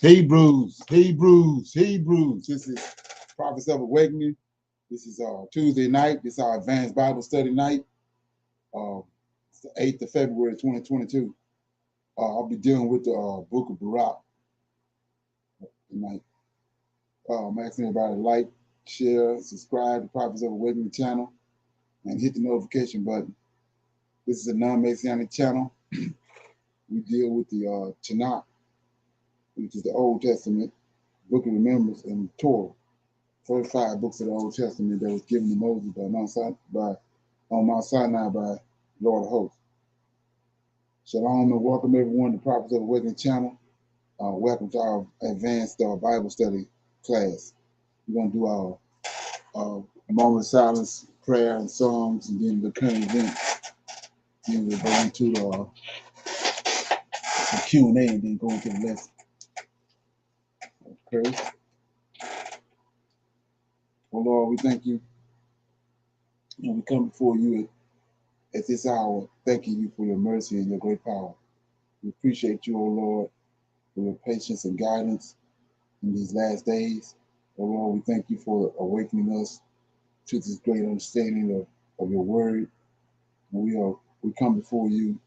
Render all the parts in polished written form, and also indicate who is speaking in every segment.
Speaker 1: Hebrews. This is Prophets of Awakening. This is Tuesday night. This is our advanced Bible study night. It's the 8th of February, 2022. I'll be dealing with the book of Barak tonight. I'm asking everybody to like, share, subscribe to Prophets of Awakening channel, and hit the notification button. This is a non-Messianic channel. We deal with the Tanakh, which is the Old Testament, Book of Remembrance, and Torah. 45 books of the Old Testament that was given to Moses on Mount Sinai by Lord of Hosts. Shalom and welcome everyone to Prophets of Awakening channel. Welcome to our advanced Bible study class. We're going to do our moment of silence, prayer, and songs, and then the current event. Then we'll go into the Q&A and then go into the lesson. Okay. Oh Lord, we thank you. And we come before you at this hour, thanking you for your mercy and your great power. We appreciate you, O Lord, for your patience and guidance in these last days. O Lord, we thank you for awakening us to this great understanding of your word. And we come before you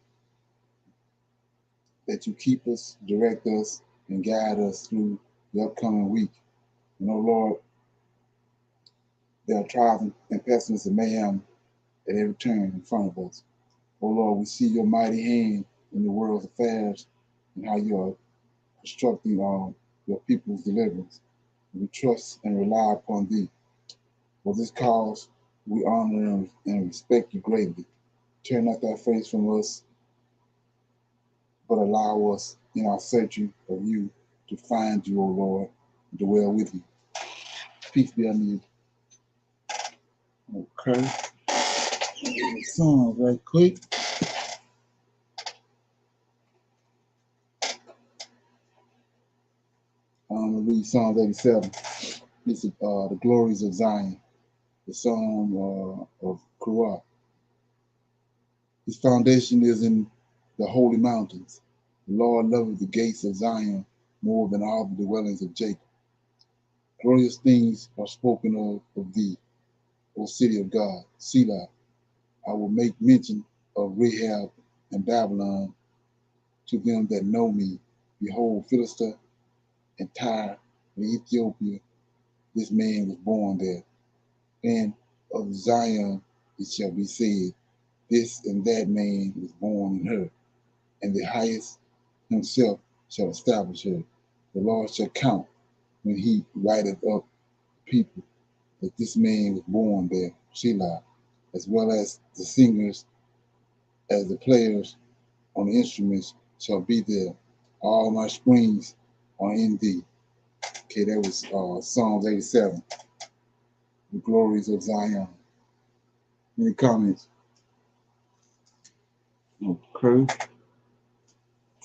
Speaker 1: that you keep us, direct us, and guide us through the upcoming week. And, O Lord, there are trials and pestilence and mayhem at every turn in front of us. Oh Lord, we see your mighty hand in the world's affairs and how you are constructing your people's deliverance. We trust and rely upon thee. For this cause, we honor and respect you greatly. Turn not thy face from us, but allow us in our searching of you to find you, O Lord, and dwell with you. Peace be unto you. Okay. Songs right quick. I'm going to read Psalms 87. This is the glories of Zion, the song of Korah. His foundation is in the holy mountains. The Lord loveth the gates of Zion more than all the dwellings of Jacob. Glorious things are spoken of thee, O city of God, Selah. I will make mention of Rahab and Babylon to them that know me. Behold, Philistia and Tyre and Ethiopia, this man was born there. And of Zion it shall be said, this and that man was born in her, and the highest himself shall establish her. The Lord shall count when he writeth up people that this man was born there, Selah, as well as the singers, as the players on the instruments shall be there. All my springs are in thee. Okay, that was Psalms 87, the glories of Zion. Any comments? Okay.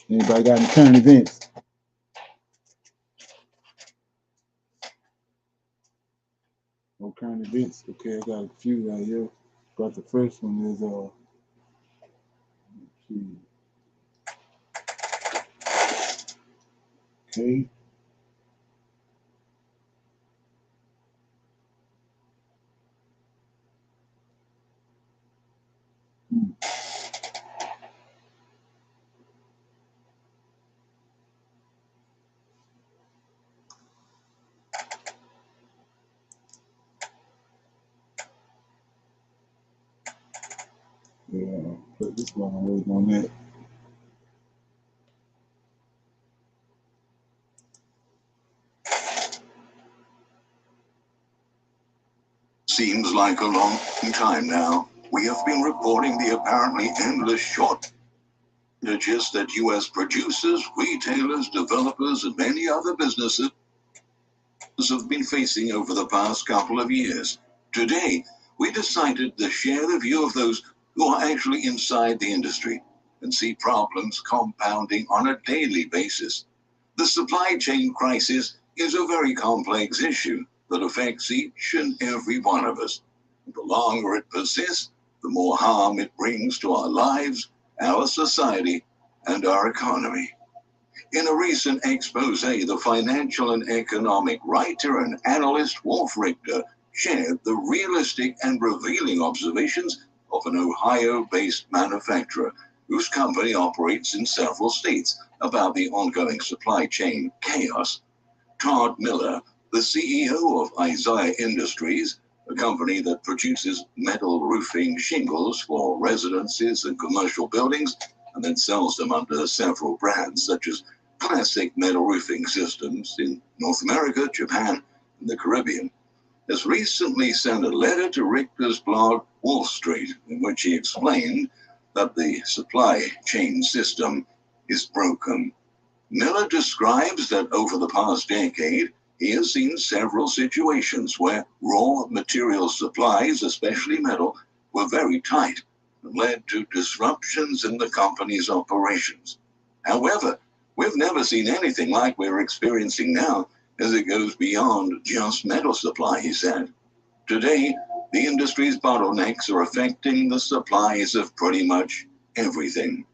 Speaker 1: Anybody got any current events? No current events. Okay, I got a few right here. But the first one is okay. Yeah, put this one. I'm waiting on that.
Speaker 2: Seems like a long time now. We have been reporting the apparently endless shortages that U.S. producers, retailers, developers, and many other businesses have been facing over the past couple of years. Today, we decided to share the view of those who are actually inside the industry and see problems compounding on a daily basis. The supply chain crisis is a very complex issue that affects each and every one of us. The longer it persists, the more harm it brings to our lives, our society, and our economy. In a recent expose, the financial and economic writer and analyst Wolf Richter shared the realistic and revealing observations of an Ohio-based manufacturer whose company operates in several states about the ongoing supply chain chaos. Todd Miller, the CEO of Isaiah Industries, a company that produces metal roofing shingles for residences and commercial buildings, and then sells them under several brands such as Classic Metal Roofing Systems in North America, Japan, and the Caribbean, has recently sent a letter to Richter's blog Wall Street, in which he explained that the supply chain system is broken. Miller describes that over the past decade, he has seen several situations where raw material supplies, especially metal, were very tight and led to disruptions in the company's operations. However, we've never seen anything like we're experiencing now, as it goes beyond just metal supply, he said. Today, the industry's bottlenecks are affecting the supplies of pretty much everything.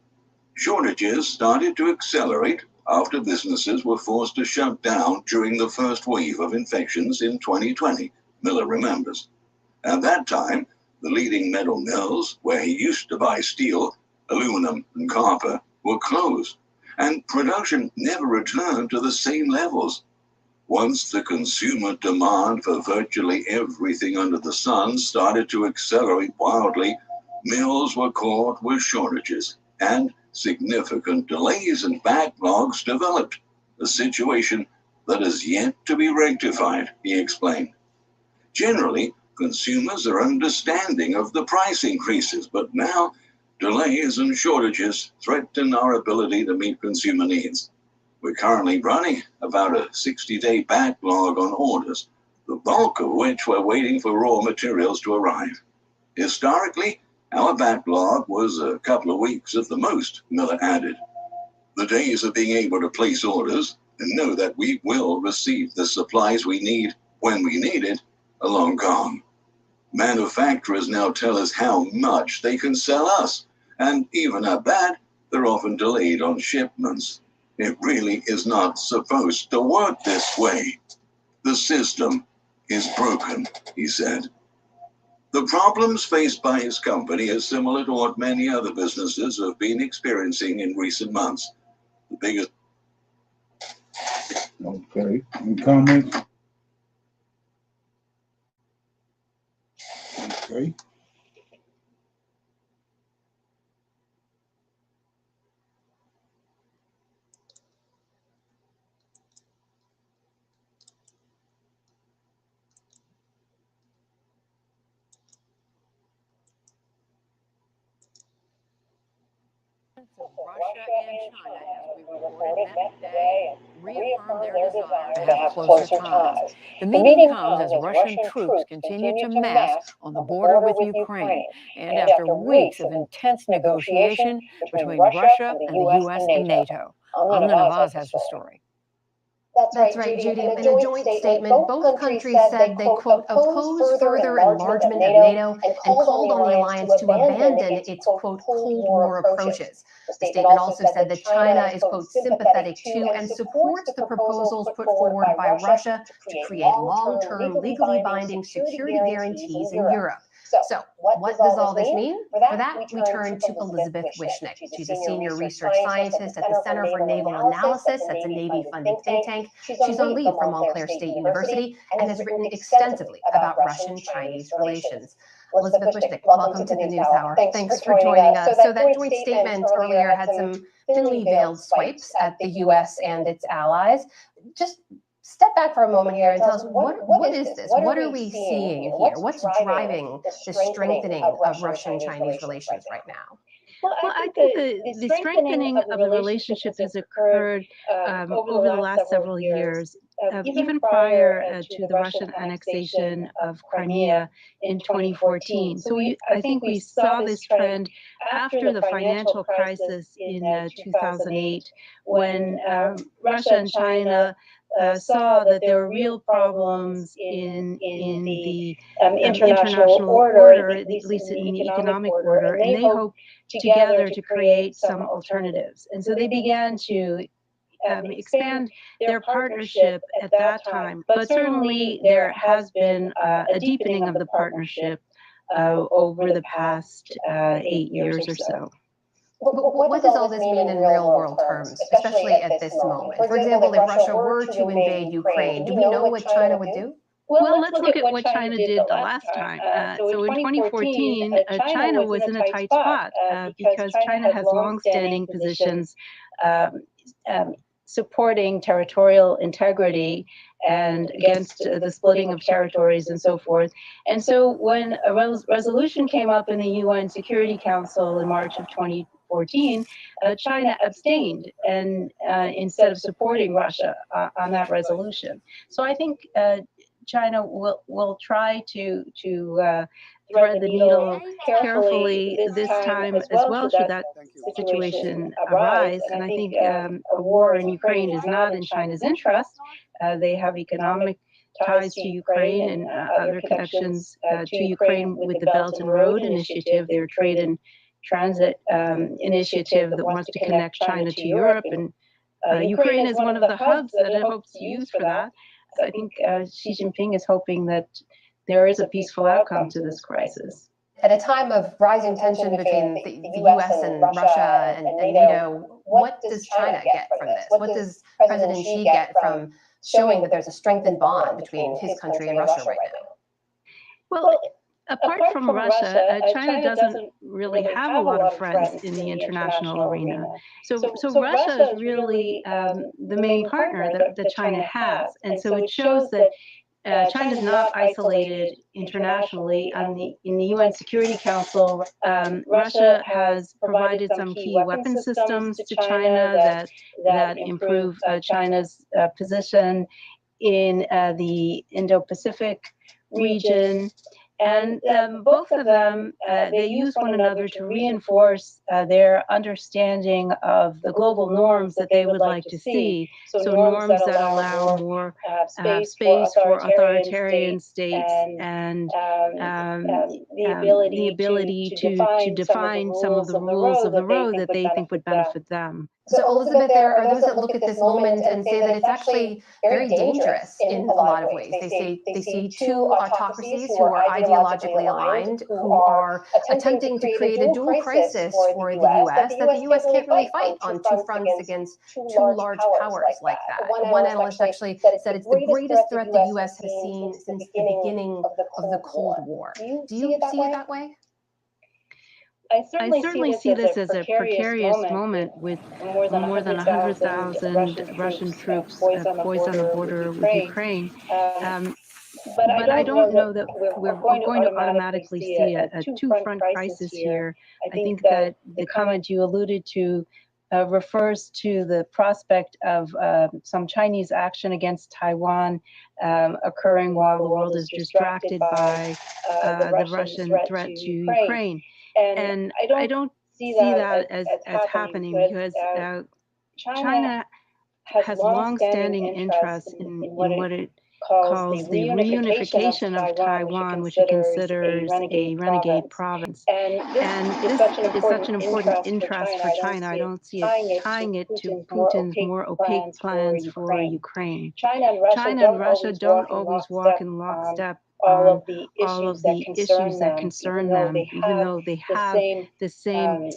Speaker 2: Shortages started to accelerate after businesses were forced to shut down during the first wave of infections in 2020, Miller remembers. At that time, the leading metal mills, where he used to buy steel, aluminum, and copper, were closed, and production never returned to the same levels. Once the consumer demand for virtually everything under the sun started to accelerate wildly, mills were caught with shortages, and significant delays and backlogs developed, a situation that is yet to be rectified, he explained. Generally, consumers are understanding of the price increases, but now delays and shortages threaten our ability to meet consumer needs. We're currently running about a 60-day backlog on orders, the bulk of which we're waiting for raw materials to arrive. Historically, our backlog was a couple of weeks at the most, Miller added. The days of being able to place orders and know that we will receive the supplies we need when we need it are long gone. Manufacturers now tell us how much they can sell us, and even at that, they're often delayed on shipments. It really is not supposed to work this way. The system is broken, he said. The problems faced by his company are similar to what many other businesses have been experiencing in recent months. The biggest.
Speaker 1: Okay. Any comments? Okay.
Speaker 3: Russia and China, as we reported, met today and reaffirmed their desire to have closer ties. The meeting comes as Russian troops continue to mass on the border with Ukraine, and after weeks of intense negotiation between Russia and the U.S. and NATO. Amna Nawaz has the story.
Speaker 4: That's right, Judy. In a joint statement, both countries said they, quote, oppose further enlargement of NATO and called on the alliance to abandon its, quote, Cold War approaches. The statement also said that China is, quote, sympathetic to and supports the proposals put forward by Russia to create long-term, legally binding security guarantees in Europe. So, what does all this mean? For that, we turn to Elizabeth Wishnick. She's a senior research scientist at the Center for Naval Analysis. That's a Navy-funded think tank. She's on leave from Montclair State University and has written extensively about Russian-Chinese relations. Elizabeth Wishnick, welcome to the News Hour. Thanks for joining us. So that joint statement earlier had some thinly veiled swipes at the U.S. and its allies. Just step back for a moment here and tell us, what is this? What are we seeing here? What's driving the strengthening of Russian-Chinese relations right now?
Speaker 5: Well, I think the strengthening of the relationship has occurred over the last several years, even prior to the Russian annexation of Crimea in 2014. So I think we saw this trend after the financial crisis in 2008, when Russia and China saw that there were real problems in the international order, at least in the economic order, and they hoped together to create some alternatives. And so they began to expand their partnership at that time. But certainly there has been a deepening of the partnership over the past 8 years or so.
Speaker 4: What does all this mean in real world terms, especially at this moment? For example, if Russia were to invade Ukraine, do we know what China would do?
Speaker 5: Well, let's look at what China did the last time. So in 2014, China was in a tight spot because China has longstanding positions supporting territorial integrity and against the splitting of territories and so forth. And so when a resolution came up in the UN Security Council in March of 2014, China abstained and instead of supporting Russia on that resolution. So I think China will try to thread the needle carefully this time as well, should that situation arise. And I think a war in Ukraine is not in China's interest. They have economic ties to Ukraine and other connections to Ukraine with the Belt and Road Initiative, their trade and transit initiative that wants to connect China to Europe. And Ukraine is one of the hubs that it hopes to use for that. So I think Xi Jinping is hoping that there is a peaceful outcome to this crisis.
Speaker 4: At a time of rising tension between the US and Russia and NATO, what does China get from this? What does President Xi get from showing that there's a strengthened bond between his country and Russia right now?
Speaker 5: Well, apart from Russia, China doesn't really have a lot of friends in the international arena. So Russia is really the main partner that China has. And so it shows that China is not isolated internationally. In the UN Security Council, Russia has provided some key weapon systems to China that improve China's position in the Indo-Pacific region. And both of them, they use one another to reinforce their understanding of the global norms that they would like to see. So norms that allow more space for authoritarian states and the ability to define some of the rules of the road that they think would benefit them.
Speaker 4: So, Elizabeth, there are those that look at this moment and say that it's actually very dangerous in a lot of ways. They see two autocracies who are ideologically aligned, who are attempting to create a dual crisis for the US, that the US can't really fight on two fronts against two large powers like that. One analyst actually said it's the greatest threat the US has seen since the beginning of the Cold War. Do you see it that way?
Speaker 5: I certainly see this as a precarious moment with more than 100,000 Russian troops poised on the border with Ukraine. But I don't know that we're going to automatically see a two-front crisis here. I think that the comment you alluded to refers to the prospect of some Chinese action against Taiwan occurring while the world is distracted by the Russian threat to Ukraine. And I don't see that as happening because China has long-standing interests in what it calls the reunification of Taiwan, which it considers a renegade province. And this is such an important interest for China. I don't see it tying it to Putin's more opaque plans for Ukraine. China and Russia don't always walk in lockstep all of the issues that concern them, even though they have the same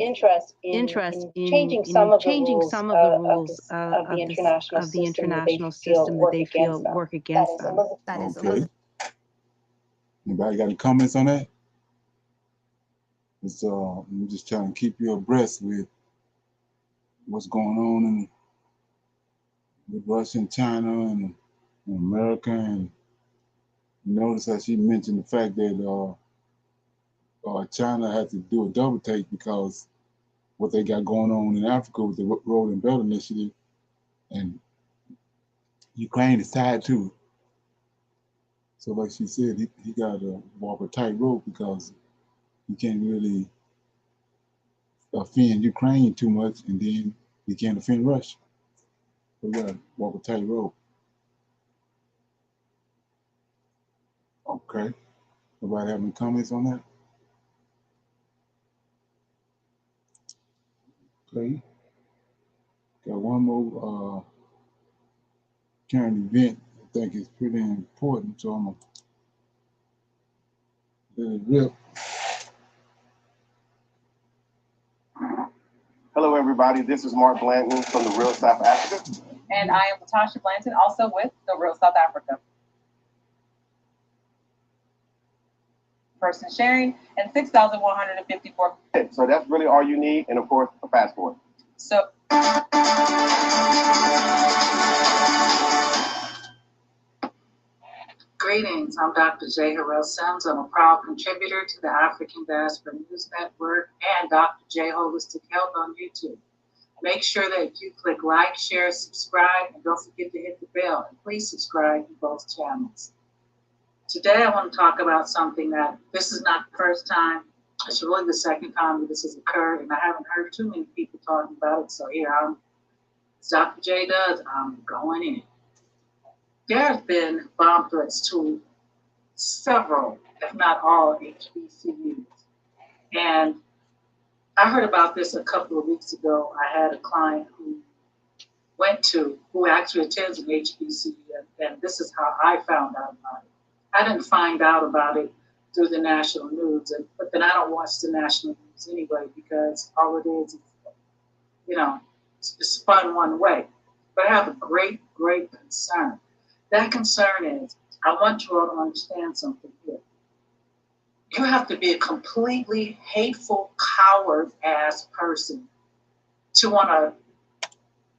Speaker 5: interest in changing some of the rules of the international system that they feel work against them.
Speaker 4: That is
Speaker 1: okay. Anybody got any comments on that? I'm just trying to keep you abreast with what's going on with Russia and China and America. And notice how she mentioned the fact that China had to do a double take because what they got going on in Africa with the Road and Belt Initiative, and Ukraine is tied to it. So like she said, he got to walk a tightrope because he can't really offend Ukraine too much, and then he can't offend Russia. So we got to walk a tightrope. Okay. Nobody have any comments on that? Okay. Got one more current event I think is pretty important, so I'm gonna let it rip.
Speaker 6: Hello, everybody. This is Mark Blanton from the Real South Africa.
Speaker 7: And I am Latasha Blanton, also with the Real South Africa. Person sharing and 6,154.
Speaker 6: So that's really all you need, and of course, a passport.
Speaker 7: So.
Speaker 8: Greetings, I'm Dr. J. Harrell Sims. I'm a proud contributor to the African Diaspora News Network and Dr. J Holistic Health on YouTube. Make sure that you click like, share, subscribe, and don't forget to hit the bell. And please subscribe to both channels. Today I want to talk about something that this is not the first time, it's really the second time that this has occurred, and I haven't heard too many people talking about it. So here as Dr. J does, I'm going in. There have been bomb threats to several, if not all, HBCUs. And I heard about this a couple of weeks ago. I had a client who actually attends an HBCU, and this is how I found out about it. I didn't find out about it through the national news, but then I don't watch the national news anyway, because all it is, it's spun one way. But I have a great, great concern. That concern is, I want you all to understand something here. You have to be a completely hateful, coward-ass person to want to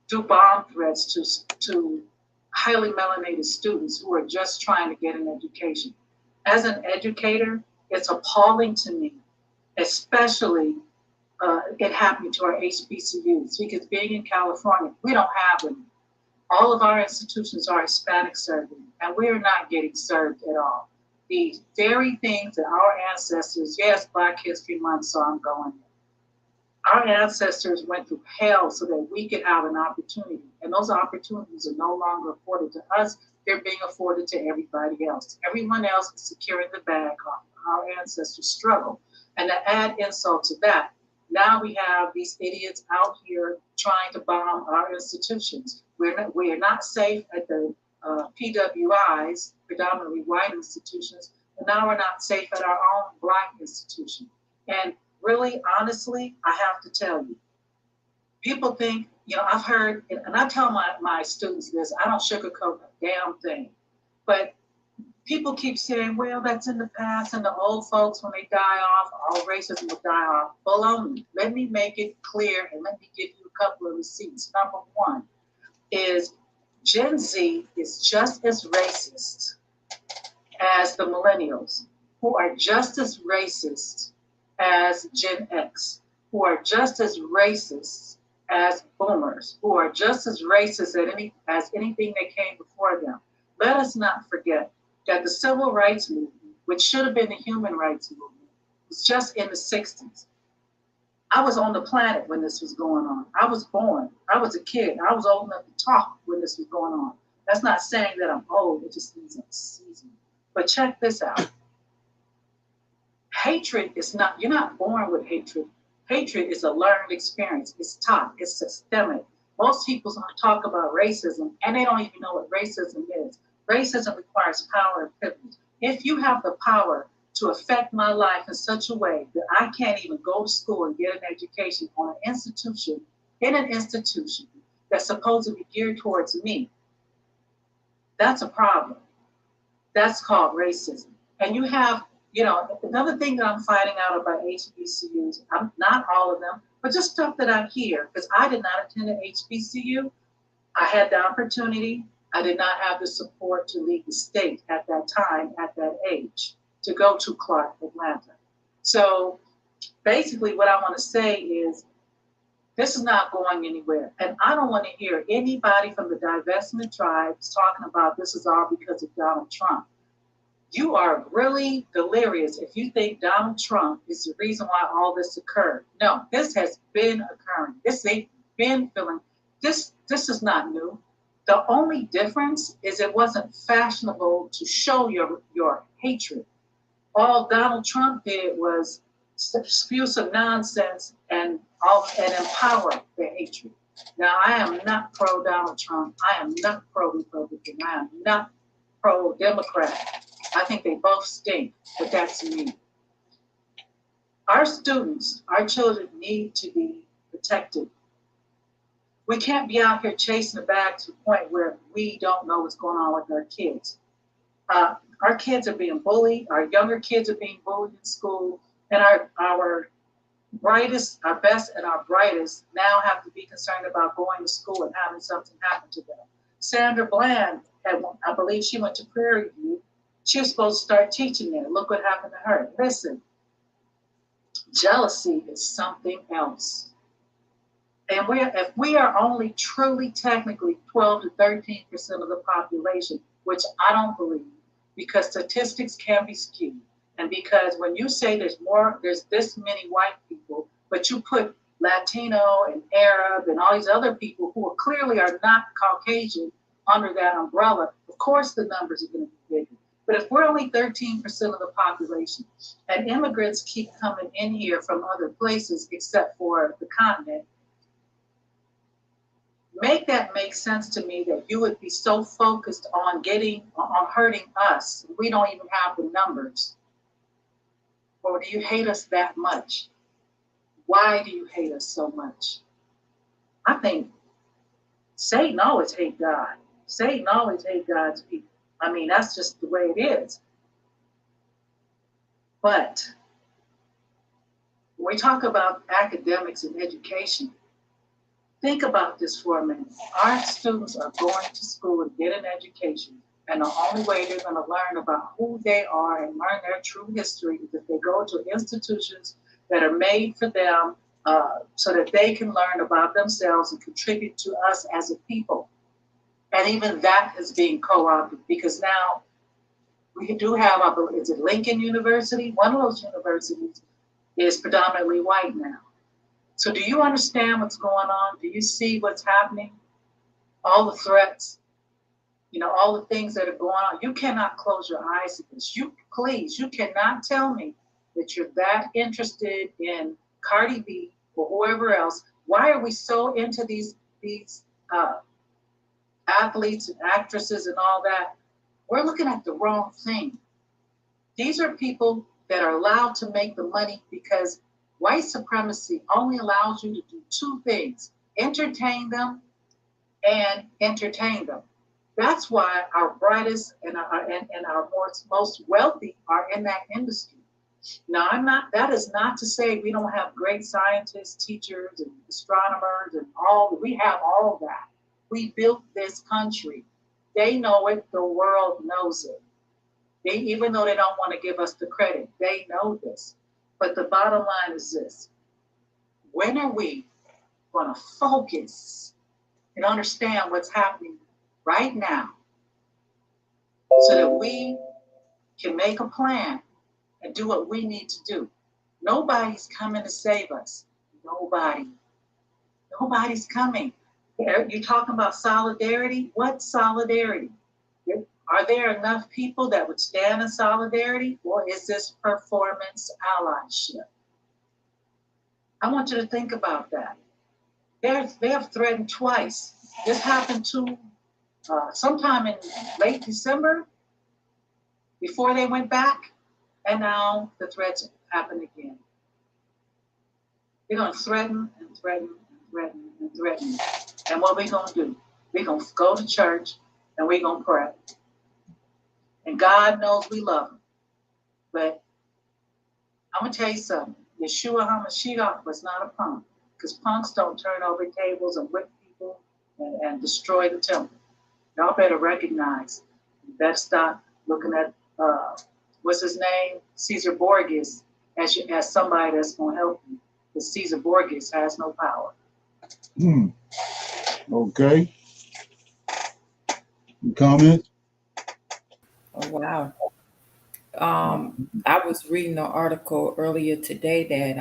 Speaker 8: do bomb threats to highly melanated students who are just trying to get an education. As an educator, it's appalling to me, especially it happening to our HBCUs, because being in California, we don't have them. All of our institutions are Hispanic serving, and we're not getting served at all. The very things that our ancestors, yes, Black History Month, so I'm going there. Our ancestors went through hell so that we could have an opportunity, and those opportunities are no longer afforded to us. They're being afforded to everybody else. Everyone else is securing the bag off our ancestors' struggle. And to add insult to that, now we have these idiots out here trying to bomb our institutions. We are not safe at the PWIs, predominantly white institutions, and now we're not safe at our own Black institution. And really, honestly, I have to tell you, people think, I've heard, and I tell my students this, I don't sugarcoat a damn thing, but people keep saying, well, that's in the past, and the old folks, when they die off, all racism will die off. Baloney. Let me make it clear, and let me give you a couple of receipts. Number one is Gen Z is just as racist as the millennials, who are just as racist as Gen X, who are just as racist as boomers, who are just as racist as anything that came before them. Let us not forget that the civil rights movement, which should have been the human rights movement, was just in the 60s. I was on the planet when this was going on. I was born. I was a kid. I was old enough to talk when this was going on. That's not saying that I'm old. It just means I'm seasoned. But check this out. Hatred is not, you're not born with hatred. Hatred is a learned experience. It's taught. It's systemic. Most people talk about racism, and they don't even know what racism is. Racism requires power and privilege. If you have the power to affect my life in such a way that I can't even go to school and get an education on an institution, in an institution that's supposed to be geared towards me, that's a problem. That's called racism. And you have, another thing that I'm finding out about HBCUs, I'm not all of them, but just stuff that I hear, because I did not attend an HBCU. I had the opportunity. I did not have the support to leave the state at that time, at that age, to go to Clark, Atlanta. So basically what I want to say is, this is not going anywhere. And I don't want to hear anybody from the divestment tribes talking about this is all because of Donald Trump. You are really delirious if you think Donald Trump is the reason why all this occurred. No, this has been occurring. They've been feeling, this is not new. The only difference is it wasn't fashionable to show your hatred. All Donald Trump did was spew some nonsense and empower the hatred. Now, I am not pro Donald Trump. I am not pro Republican. I am not pro Democrat. I think they both stink, but that's me. Our students, our children need to be protected. We can't be out here chasing a bag to the point where we don't know what's going on with our kids. Our kids are being bullied. Our younger kids are being bullied in school. And our brightest, our best, and our brightest now have to be concerned about going to school and having something happen to them. Sandra Bland, I believe she went to Prairie View. She was supposed to start teaching there. Look what happened to her. Listen, jealousy is something else. And if we are only truly technically 12 to 13% of the population, which I don't believe, because statistics can be skewed. And because when you say there's this many white people, but you put Latino and Arab and all these other people who are clearly are not Caucasian under that umbrella, of course the numbers are going to be bigger. But if we're only 13% of the population and immigrants keep coming in here from other places except for the continent, make that make sense to me that you would be so focused on hurting us. We don't even have the numbers. Or do you hate us that much? Why do you hate us so much? I think Satan always hate God. Satan always hate God's people. I mean, that's just the way it is. But when we talk about academics and education, think about this for a minute. Our students are going to school to get an education, and the only way they're going to learn about who they are and learn their true history is if they go to institutions that are made for them so that they can learn about themselves and contribute to us as a people. And even that is being co-opted because now we do have, is it Lincoln University? One of those universities is predominantly white now. So do you understand what's going on? Do you see what's happening? All the threats, all the things that are going on. You cannot close your eyes to this. You cannot tell me that you're that interested in Cardi B or whoever else. Why are we so into these athletes and actresses and all that? We're looking at the wrong thing. These are people that are allowed to make the money because white supremacy only allows you to do two things: entertain them and entertain them. That's why our brightest and our most wealthy are in that industry. Now, that is not to say we don't have great scientists, teachers, and astronomers, and we have all that. We built this country. They know it, the world knows it. Even though they don't want to give us the credit, they know this. But the bottom line is this: when are we going to focus and understand what's happening right now so that we can make a plan and do what we need to do? Nobody's coming to save us. Nobody's coming. You're talking about solidarity? What solidarity? Are there enough people that would stand in solidarity, or is this performance allyship? I want you to think about that. They have threatened twice. This happened sometime in late December, before they went back, and now the threats happen again. They're going to threaten and threaten and threaten and threaten. And what are we going to do? We're going to go to church and we're going to pray. And God knows we love him. But I'm going to tell you something. Yeshua HaMashiach was not a punk, because punks don't turn over tables and whip people and destroy the temple. Y'all better recognize. You better stop looking at, what's his name? Caesar Borges, as somebody that's going to help you. Because Caesar Borges has no power.
Speaker 1: Okay. Comment?
Speaker 9: Oh, wow. I was reading an article earlier today that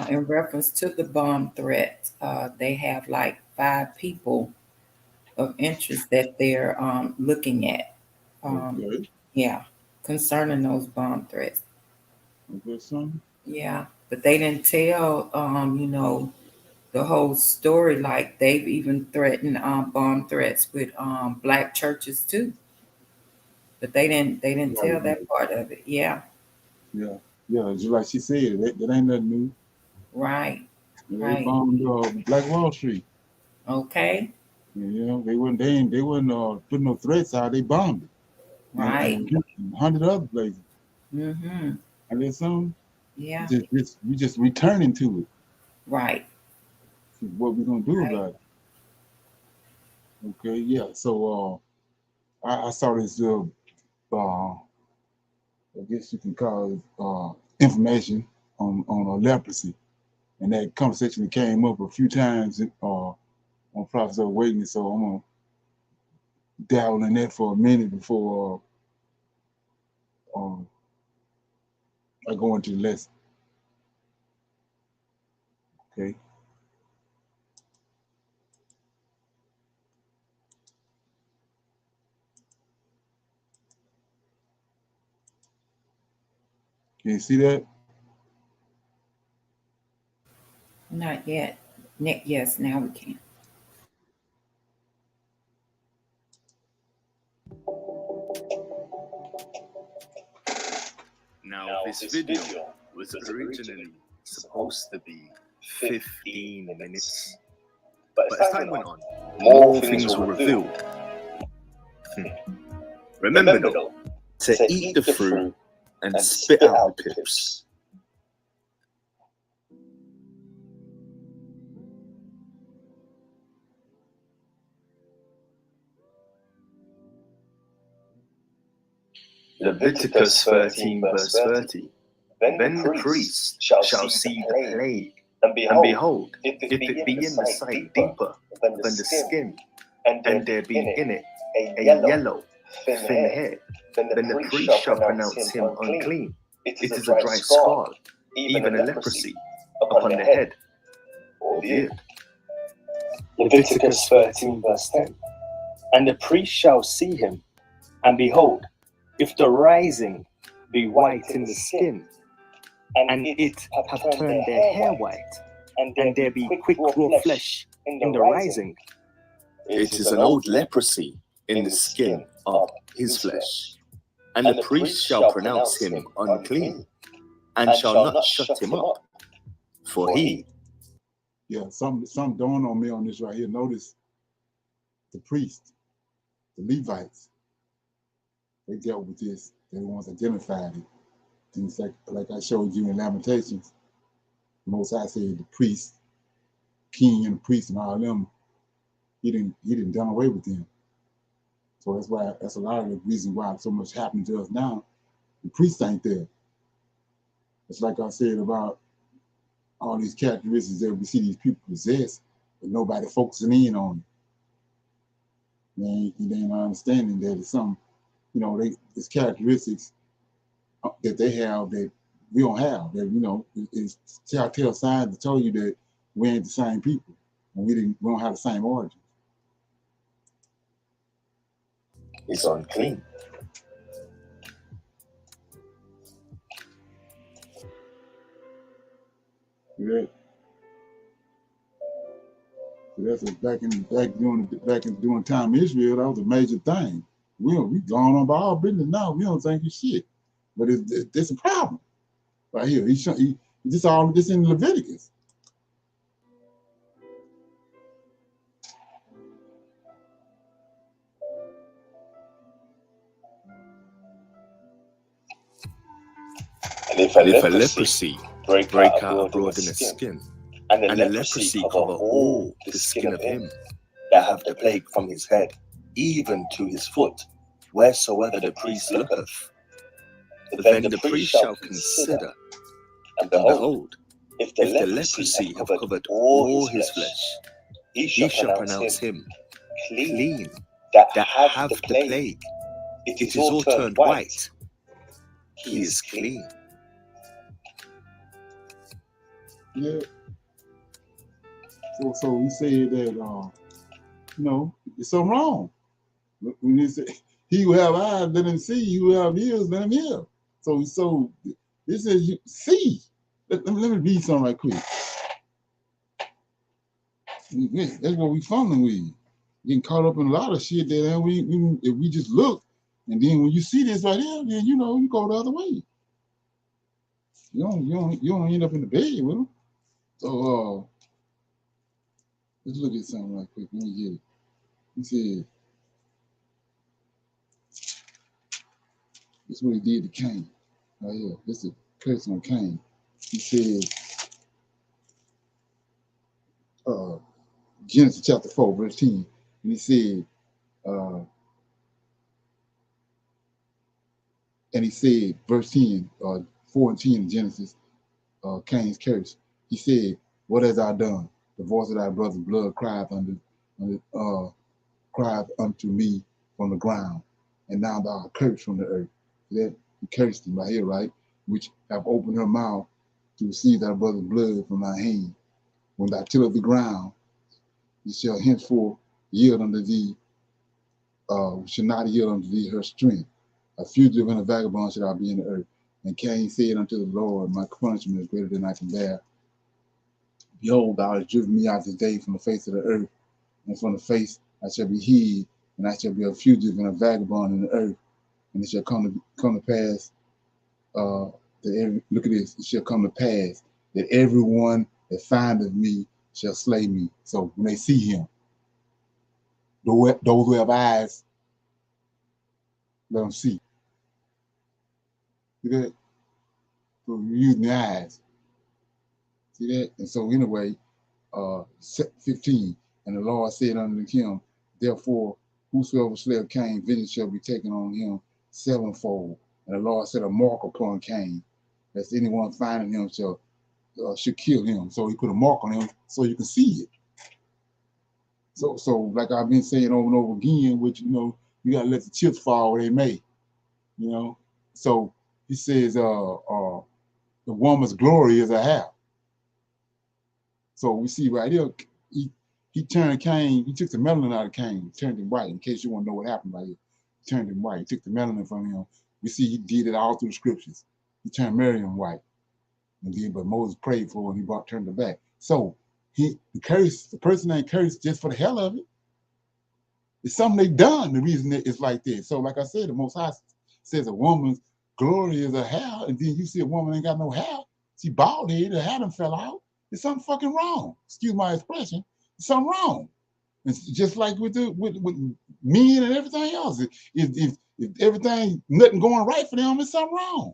Speaker 9: in reference to the bomb threat, they have like 5 people of interest that they're looking at.
Speaker 1: Okay.
Speaker 9: Yeah, concerning those bomb threats.
Speaker 1: Okay, son.
Speaker 9: Yeah, but they didn't tell, the whole story. Like they've even threatened bomb threats with black churches too. But they didn't tell that part of it. Yeah.
Speaker 1: Yeah, yeah. Just like she said, that ain't nothing new.
Speaker 9: Right.
Speaker 1: They
Speaker 9: Right.
Speaker 1: bombed Black Wall Street.
Speaker 9: Okay.
Speaker 1: You know, they wouldn't put no threats out. They bombed it,
Speaker 9: Right.
Speaker 1: and 100 other places.
Speaker 9: Mm-hmm.
Speaker 1: And then some,
Speaker 9: Yeah.
Speaker 1: we just returning to it.
Speaker 9: Right.
Speaker 1: What we gonna do
Speaker 9: Right.
Speaker 1: about it? Okay, yeah. So I saw this I guess you can call it information on leprosy, and that conversation came up a few times on Prophet's Awakening. So I'm gonna dabble in that for a minute before I go into the lesson. Okay. Can you see that?
Speaker 9: Not yet. Yes, now we can.
Speaker 10: Now, this video was originally supposed to be 15 minutes, but as time went on, more things were revealed. Remember though, to eat the fruit and spit out the pips. Leviticus 13 verse 30. Then the priest shall see the plague, and behold, if it be in the sight deeper than the skin, and there be in it a yellow, thin hair, then the priest shall pronounce him unclean. It is a dry scald, even a leprosy, upon the head or beard.
Speaker 11: Leviticus 13 verse 10. And the priest shall see him, and behold, if the rising be white in the skin, and it have turned their hair white, and there be quick raw flesh in the rising,
Speaker 10: it is an old leprosy in the skin of his flesh. And the priest shall pronounce him unclean, and shall not shut him up, for he.
Speaker 1: Yeah, some dawn on me on this right here. Notice the priest, the Levites, they dealt with this. They once identified it. Things like I showed you in Lamentations. Most I said the priest, king and the priest and all them, he didn't done away with them. So that's a lot of the reason why so much happened to us now. The priest ain't there. It's like I said about all these characteristics that we see these people possess, but nobody focusing in on it. They ain't understanding that it's some, it's characteristics that they have that we don't have. That it's telltale signs to tell you that we ain't the same people, and we don't have the same origins.
Speaker 10: It's unclean.
Speaker 1: Yeah. So that's back in during time of Israel, that was a major thing. We going on by our business now. We don't think it's shit, but it's a problem right here. All this in Leviticus.
Speaker 10: And if a leprosy break out abroad in the skin, and the leprosy cover all the skin of him that have the plague from his head, even to his foot, wheresoever the priest looketh, then the priest shall consider, and behold, if the leprosy have covered all his flesh, he shall pronounce him clean that have the plague. It is all turned white. He is clean.
Speaker 1: Yeah. So we said that it's something wrong. When he said, "He who have eyes, let him see. He who have ears, let him hear." So this is you see. Let me read something right quick. That's what we fumbling with. Getting caught up in a lot of shit that if we just look, and then when you see this right here, then you know you go the other way. You don't end up in the bed with them. So let's look at something right quick. Let me get it. He said, this is what he did to Cain. Right here. This is a curse on Cain. He said, Genesis chapter 4, verse 10. And he said, verse 10, 4 and 10 in Genesis, Cain's curse. He said, what hast thou done? The voice of thy brother's blood cried unto me from the ground, and now thou art cursed from the earth. That he cursed him right here, right? Which have opened her mouth to receive thy brother's blood from thy hand. When thou tillest the ground, it shall henceforth yield unto thee, shall not yield unto thee her strength. A fugitive and a vagabond should I be in the earth. And Cain said unto the Lord, my punishment is greater than I can bear. Behold, thou hast driven me out this day from the face of the earth, and from the face I shall be hid, and I shall be a fugitive and a vagabond in the earth. And it shall come to pass, look at this, it shall come to pass that everyone that findeth me shall slay me. So when they see him, those who have eyes, let them see. See that? So you're using the eyes. See that? And so anyway, 15, and the Lord said unto him, therefore, whosoever slew Cain, vengeance shall be taken on him sevenfold. And the Lord set a mark upon Cain, lest anyone finding him should kill him. So he put a mark on him so you can see it. So like I've been saying over and over again, which you gotta let the chips fall where they may. So he says the woman's glory is a hair. So we see right here, he turned Cain, he took the melanin out of Cain, turned him white, in case you want to know what happened right here. He turned him white, he took the melanin from him. We see he did it all through the scriptures. He turned Miriam white. And then, but Moses prayed for him, he turned her back. So the person ain't cursed just for the hell of it. It's something they done, the reason it's like this. So like I said, the Most High says a woman's glory is a hair, and then you see a woman ain't got no hair. She bald headed, her hair done fell out. There's something fucking wrong. Excuse my expression. There's something wrong. It's just like with men and everything else. If everything, nothing going right for them, there's something wrong.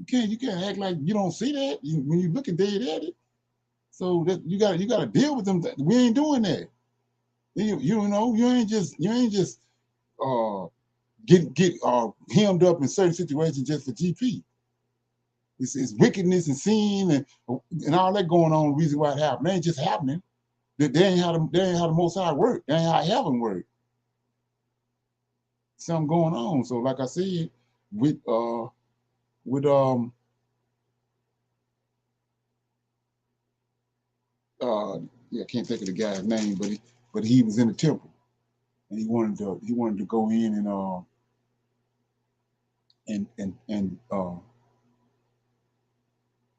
Speaker 1: You can't act like you don't see that when you looking dead at it. So that you gotta deal with them. We ain't doing that. You ain't just get hemmed up in certain situations just for GP. It's wickedness and sin and all that going on. The reason why it happened, it ain't just happening. They ain't how the Most High work. They ain't how heaven work. Something going on. So like I said, I can't think of the guy's name, but he was in the temple and he wanted to go in and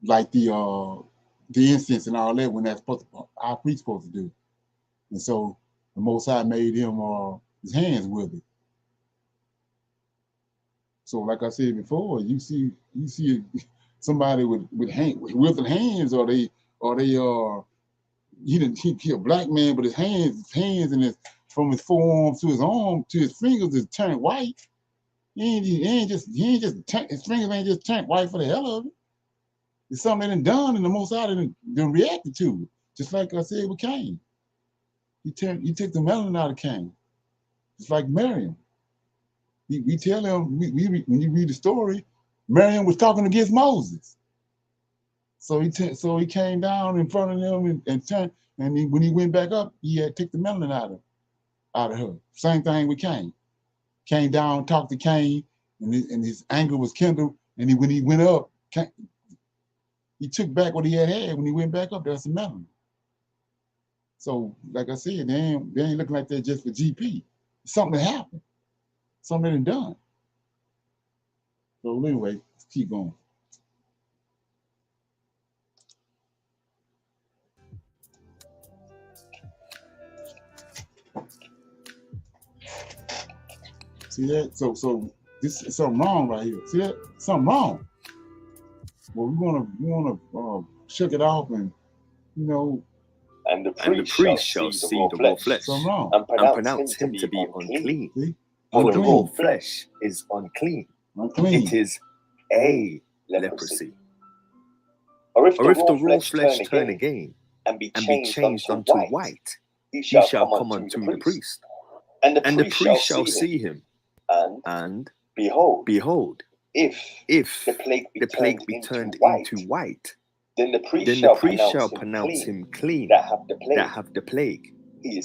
Speaker 1: like the incense and all that when that's our priest supposed to do. And so the Most High made him his hands withered. So like I said before, you see somebody with withered hands, or he a black man, but his hands and from his forearm to his arm to his fingers is turned white. He ain't just his fingers ain't just turned white for the hell of it. It's something they done and the Most High done reacted to it. Just like I said with Cain. He took the melanin out of Cain. Just like Miriam. We tell him, when you read the story, Miriam was talking against Moses. So he came down in front of them and turned, and when he went back up, he had took the melanin out of her. Same thing with Cain. Came down, talked to Cain, and his anger was kindled. And when he went up, he took back what he had when he went back up. That's the melanin. So, like I said, they ain't looking like that just for GP. It's something that happened. Something that done. So anyway, let's keep going. See that? So this is something wrong right here. See that? Something wrong. Well, we wanna shake it off and
Speaker 10: And the priest shall see the raw flesh
Speaker 1: something wrong.
Speaker 10: and pronounce him to be unclean.
Speaker 1: See?
Speaker 10: For the
Speaker 1: Unclean.
Speaker 10: raw flesh is unclean.
Speaker 1: Unclean.
Speaker 10: It is a leprosy. Or if the raw flesh turn again and be changed unto white, he shall come unto the priest. And the priest shall see him. And behold, if the plague be turned into white, then the priest shall pronounce him clean that have the plague. He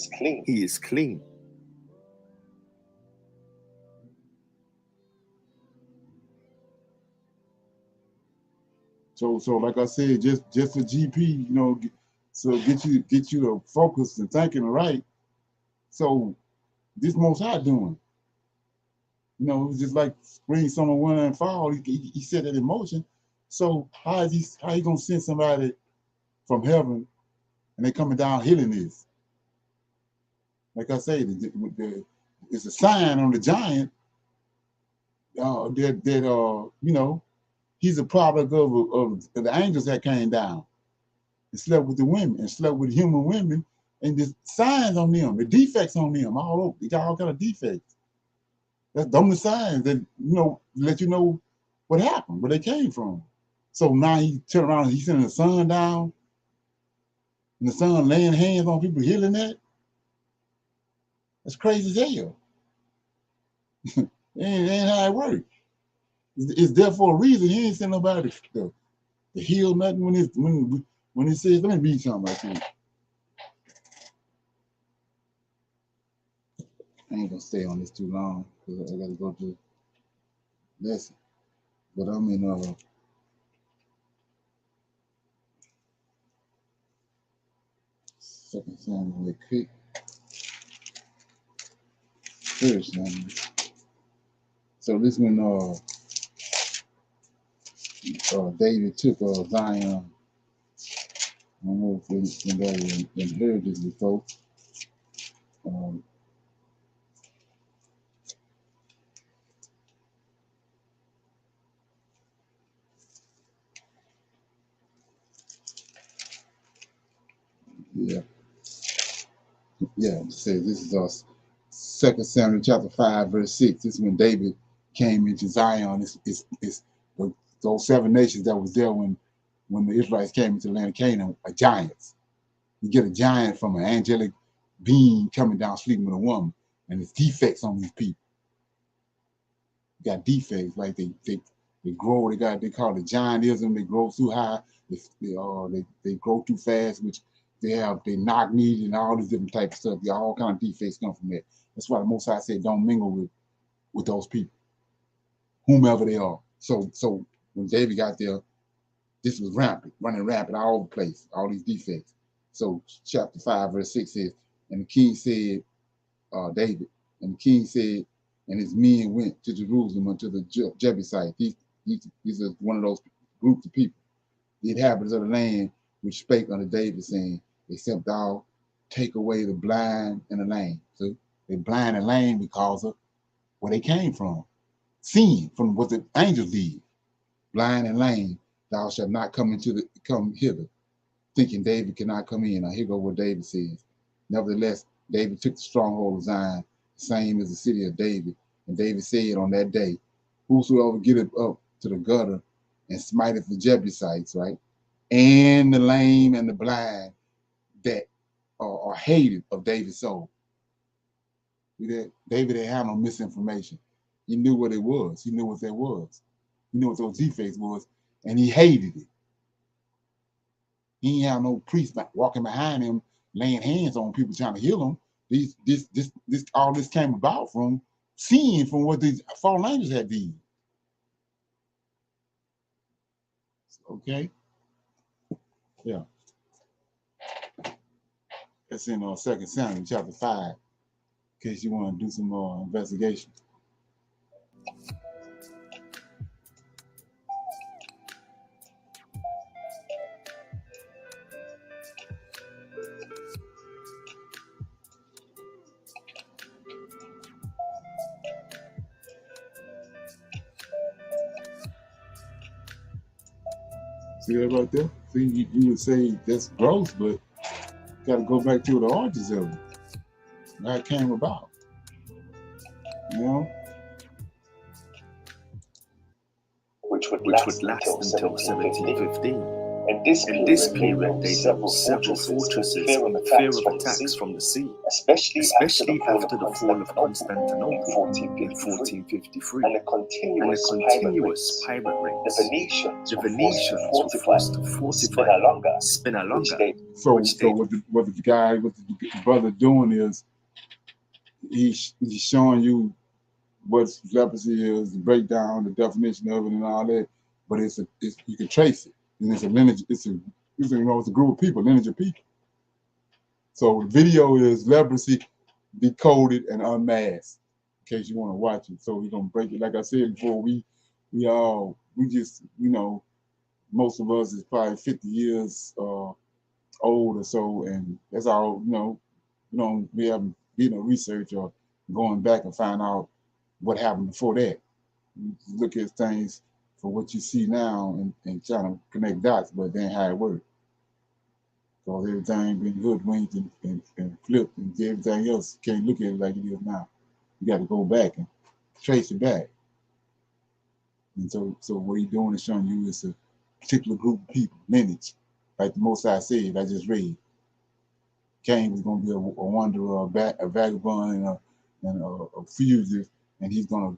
Speaker 10: is clean.
Speaker 1: So like I said, just a GP, so get you to focus and thinking right. So this Most High doing, it was just like spring, summer, winter, and fall. He set that in motion. So how he gonna send somebody from heaven and they coming down healing this? Like I say, it's a sign on the giant that he's a product of the angels that came down and slept with the women and slept with human women, and the signs on them, the defects on them, all over. They got all kind of defects. That's the only signs that let you know what happened, where they came from. So now he turned around and he's sending the sun down, and the sun laying hands on people, healing that. That's crazy as hell. ain't how it works. It's there for a reason. He ain't send nobody to heal nothing when he says, let me read something right here. I ain't gonna stay on this too long because I gotta go to lesson. But I'm in 2 Samuel really quick. 3 Samuel. So this when David took Zion. I don't know if anybody heard this before. It says this is 2 Samuel chapter 5 verse 6. This is when David came into Zion. It's those 7 nations that was there when the Israelites came into the land of Canaan are giants. You get a giant from an angelic being coming down sleeping with a woman, and there's defects on these people. You got defects like they grow. They call it giantism. They grow too high. They grow too fast, which they knock knees and all this different type of stuff. All kind of defects come from that. That's why the Most High said don't mingle with those people, whomever they are. So when David got there, this was running rampant all over the place, all these defects. So chapter 5 verse 6 says, and the king said, David, and the king said, and his men went to Jerusalem unto the Jebusites. These are one of those groups of people, the inhabitants of the land, which spake unto David, saying, except thou take away the blind and the lame. So they blind and lame because of where they came from, seeing from what the angels did. Blind and lame, thou shalt not come hither, thinking David cannot come in. Now here go what David says. Nevertheless, David took the stronghold of Zion, the same as the city of David. And David said on that day, whosoever getteth up to the gutter and smiteth the Jebusites, right, and the lame and the blind that are hated of David's soul. David didn't have no misinformation. He knew what it was. He knew what that was. He knew what those defects was, and he hated it. He ain't have no priest walking behind him, laying hands on people trying to heal them. All this came about from seeing from what these fallen angels had did. Okay. Yeah. That's in 2 Samuel chapter 5, in case you want to do some more investigation. See that right there? See, you would say that's gross, but you got to go back to the origins of it. How it came about. You know?
Speaker 10: which would last until 1715. In this period, they built several fortresses in fear of attacks from the sea, especially after the fall of Constantinople in 1453, and the continuous pirate raids. The Venetians were forced to fortify Spinalonga.
Speaker 1: So what the brother doing is he's showing you what leprosy is, the breakdown, the definition of it, and all that. But it's you can trace it, and it's a lineage. It's a group of people, lineage of people. So the video is leprosy decoded and unmasked. In case you want to watch it, so we're gonna break it. Like I said before, we just most of us is probably 50 years old or so, and that's all. We haven't been no research or going back and find out what happened before that. You look at things for what you see now and trying to connect dots, but then how it works. Because everything been hoodwinked and flipped, and everything else can't look at it like it is now. You got to go back and trace it back. And so what he's doing is showing you it's a particular group of people, lineage. Like the Most High said, I just read. Cain was going to be a wanderer, a vagabond, and a fugitive, and he's going to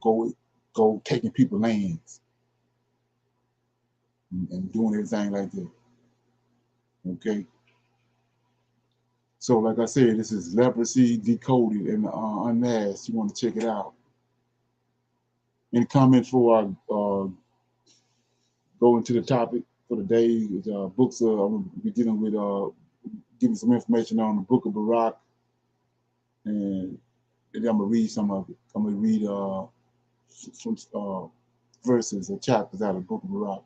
Speaker 1: go taking people's lands and doing everything like that. Okay. So, like I said, this is leprosy decoded and unmasked. You want to check it out. Any comments for go into the topic for the day? Books. I'm going to be dealing with giving some information on the Book of Barak, and I'm going to read some of it. I'm going to read some verses or chapters out of the Book of Barak.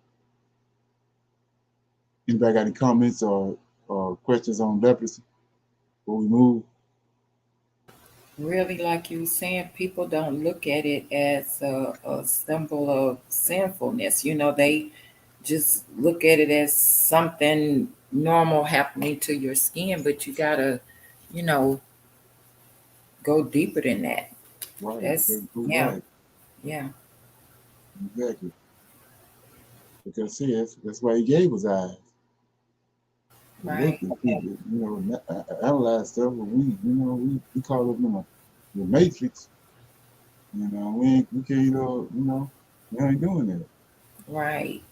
Speaker 1: Anybody got any comments or questions on leprosy before we move?
Speaker 9: Really, like you were saying, people don't look at it as a symbol of sinfulness. They just look at it as something normal happening to your skin, but you gotta, go deeper than that.
Speaker 1: Right.
Speaker 9: Yeah.
Speaker 1: Right.
Speaker 9: Yeah.
Speaker 1: Exactly. Because see, that's why he gave us eyes.
Speaker 9: Right.
Speaker 1: Look at people, analyze stuff. But we call it the matrix. We can't, we ain't doing that.
Speaker 9: Right.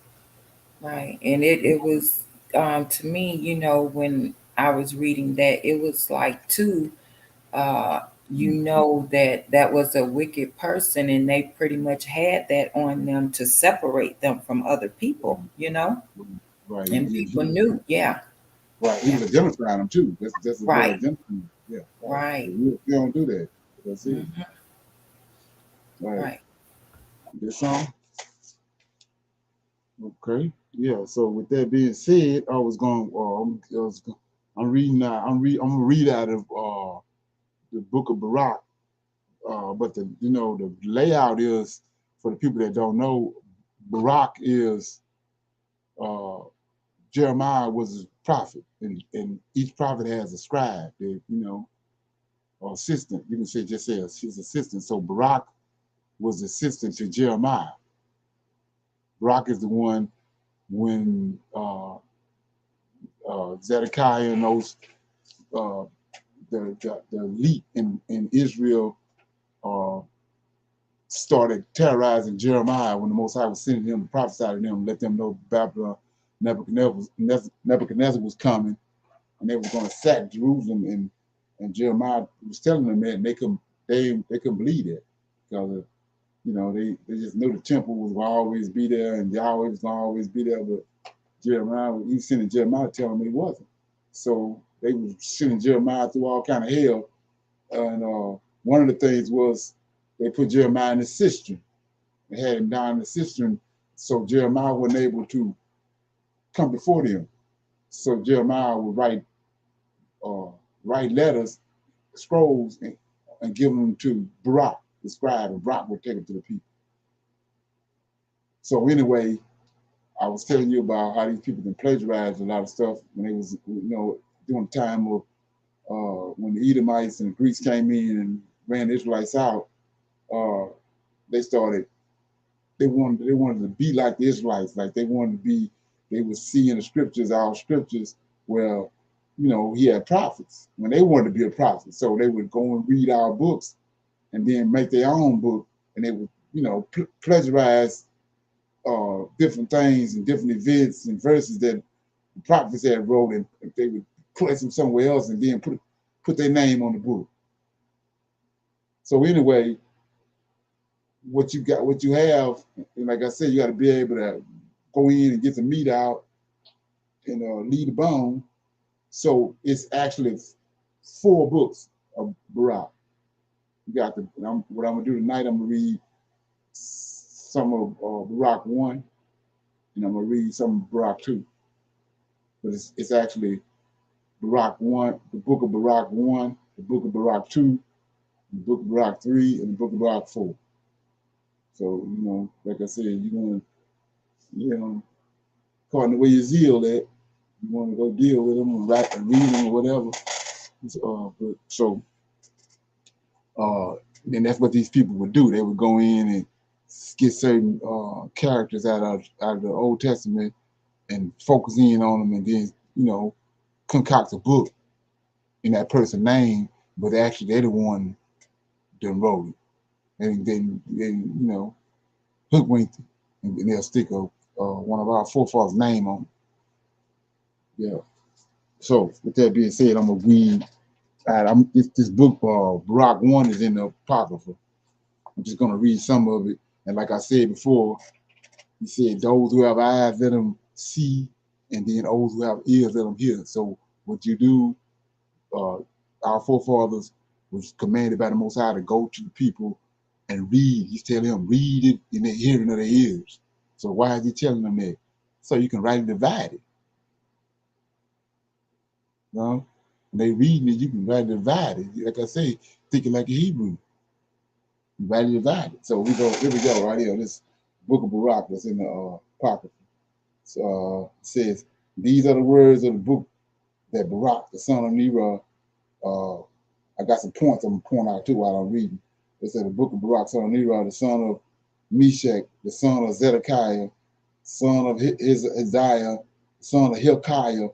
Speaker 9: Right. And it was to me, when I was reading that, it was like too that was a wicked person, and they pretty much had that on them to separate them from other people,
Speaker 1: Right.
Speaker 9: And people knew, yeah.
Speaker 1: Right. He was identifying them too. That's a way of identifying. Yeah.
Speaker 9: Right.
Speaker 1: We don't do that. That's it.
Speaker 9: Mm-hmm.
Speaker 1: Right. This song. Okay. Yeah. So with that being said, I was going. I'm reading now. I'm gonna read out of the Book of Barak. But the layout is, for the people that don't know, Barak is Jeremiah was a prophet, and each prophet has a scribe, or assistant. You can say his assistant. So Barak was assistant to Jeremiah. Barak is the one when Zedekiah and those the elite in Israel started terrorizing Jeremiah when the Most High was sending them to prophesy to them, let them know Babylon, Nebuchadnezzar was coming, and they were going to sack Jerusalem. And Jeremiah was telling them that, and they couldn't believe it, because they just knew the temple was going to always be there, and Yahweh was going to always be there. But Jeremiah, he was sending Jeremiah telling them he wasn't. So they were sending Jeremiah through all kind of hell. And one of the things was they put Jeremiah in a cistern. They had him down in the cistern, so Jeremiah wasn't able to come before them. So Jeremiah would write letters, scrolls, and give them to Barak, the scribe, and Barak would take it to the people. So anyway, I was telling you about how these people can plagiarize a lot of stuff when they was, during the time of when the Edomites and the Greeks came in and ran the Israelites out. They started. They wanted to be like the Israelites, like they wanted to be. They would see in the scriptures, our scriptures, where, he had prophets. When they wanted to be a prophet, so they would go and read our books, and then make their own book, and they would, plagiarize different things and different events and verses that the prophets had wrote, and they would place them somewhere else, and then put their name on the book. So anyway, what you have, and like I said, you got to be able to go in and get the meat out and leave the bone. So it's actually 4 books of Barak. You got what I'm gonna do tonight. I'm gonna read some of Barak 1, and I'm gonna read some of Barak 2. But it's actually Barak 1, the book of Barak 1, the book of Barak 2, the book of Barak 3, and the book of Barak 4. So, like I said, you're going to, according to where your zeal at, you want to go deal with them and write and read them or whatever. Then that's what these people would do. They would go in and get certain characters out of the Old Testament and focus in on them, and then, concoct a book in that person's name, but actually they're the one that wrote it. And then hoodwinked it, and they'll stick one of our forefathers' name on it. Yeah. So with that being said, I'm gonna read. This book, Barak 1, is in the Apocrypha. I'm just gonna read some of it. And like I said before, he said, "Those who have eyes, let them see, and then those who have ears, let them hear." So what you do, our forefathers was commanded by the Most High to go to the people and read. He's telling them, read it in the hearing of their ears. So why is he telling them that? So you can rightly divide it. And they reading it, you can rightly divide it. Like I say, thinking like a Hebrew. You rightly divide it. So here we go, right here. This book of Barak that's in the Apocrypha. So it says, "These are the words of the book that Barak, the son of Nerah," I got some points I'm going to point out too while I'm reading. It said, "The book of Barak, son of Nerah, the son of Meshach, the son of Zedekiah, son of Isaiah, son of Hilkiah,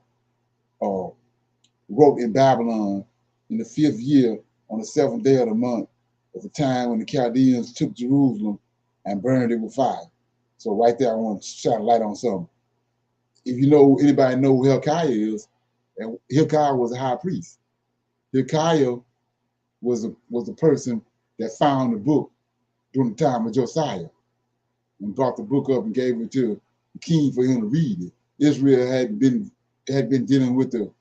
Speaker 1: wrote in Babylon in the 5th year on the 7th day of the month, at the time when the Chaldeans took Jerusalem and burned it with fire." So right there, I want to shine a light on something. If anybody know who Hilkiah is, and Hilkiah was a high priest. Hilkiah was the person that found the book during the time of Josiah and brought the book up and gave it to the king for him to read it. Israel had been dealing with the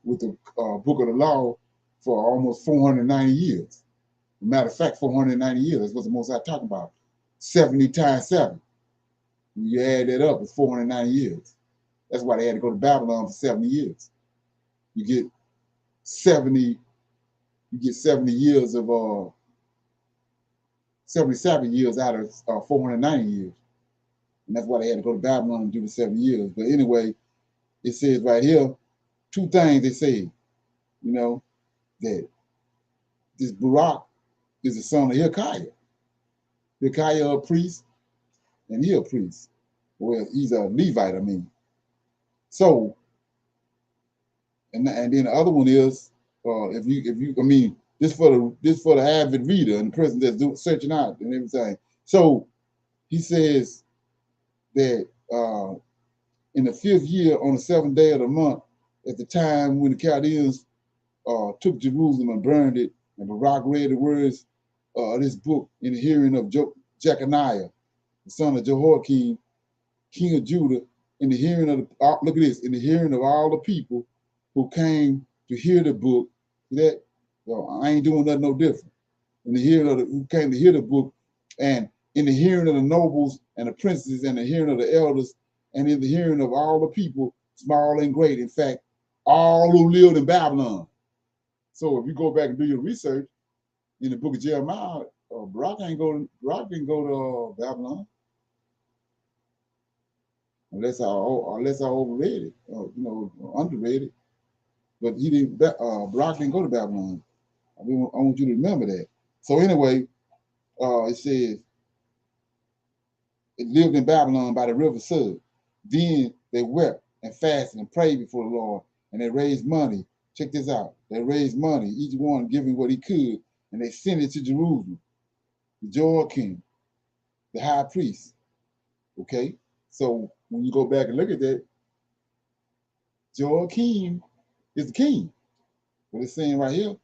Speaker 1: book of the law for almost 490 years. As a matter of fact, 490 years. That's what the Most High talking about. 70 times 7. When you add that up, it's 490 years. That's why they had to go to Babylon for 70 years. You get 70 years of 77 years out of 490 years. And that's why they had to go to Babylon and do the 7 years. But anyway, it says right here, 2 things they say, that this Barak is the son of Hilkiah. Hilkiah a priest, and he a priest. Well, he's a Levite, I mean. So, and then the other one is, this for the avid reader and the person that's searching out and everything. So he says that in the 5th year, on the 7th day of the month, at the time when the Chaldeans took Jerusalem and burned it, and Barak read the words of this book in the hearing of Jeconiah, the son of Jehoiakim, king of Judah, in the hearing of look at this, in the hearing of all the people who came to hear the book. That I ain't doing nothing no different. In the hearing of who came to hear the book, and in the hearing of the nobles and the princes, and the hearing of the elders, and in the hearing of all the people, small and great. In fact, all who lived in Babylon. So if you go back and do your research in the book of Jeremiah, Barak didn't go to Babylon. unless I overread it, or, underread it. But he didn't. Barak didn't go to Babylon. I want you to remember that. So anyway, it says it lived in Babylon by the river Sud. Then they wept and fasted and prayed before the Lord, and they raised money. Check this out. They raised money, each one giving what he could, and they sent it to Jerusalem. Joachim, the high priest. Okay? So when you go back and look at that, Joachim is the king. What it's saying right here,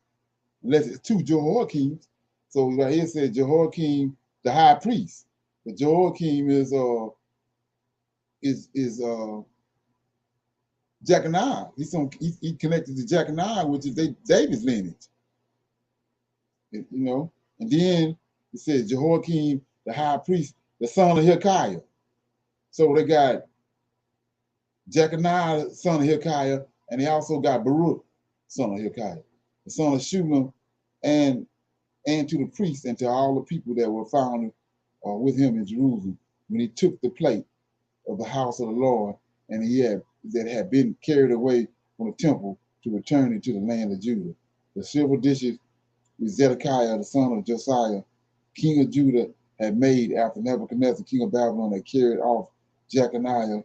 Speaker 1: unless it's two Jehoiakims. So right here it says Jehoiakim, the high priest. But Jehoiakim is Jeconiah. He's connected to Jeconiah, which is David's lineage. And then it says Jehoiakim, the high priest, the son of Hilkiah. So they got Jeconiah, the son of Hilkiah, and they also got Baruch, son of Hilkiah, the son of Shulem, and to the priests and to all the people that were found with him in Jerusalem when he took the plate of the house of the Lord, and that had been carried away from the temple to return it to the land of Judah. The silver dishes which Zedekiah, the son of Josiah, king of Judah, had made after Nebuchadnezzar, king of Babylon, had carried off Jeconiah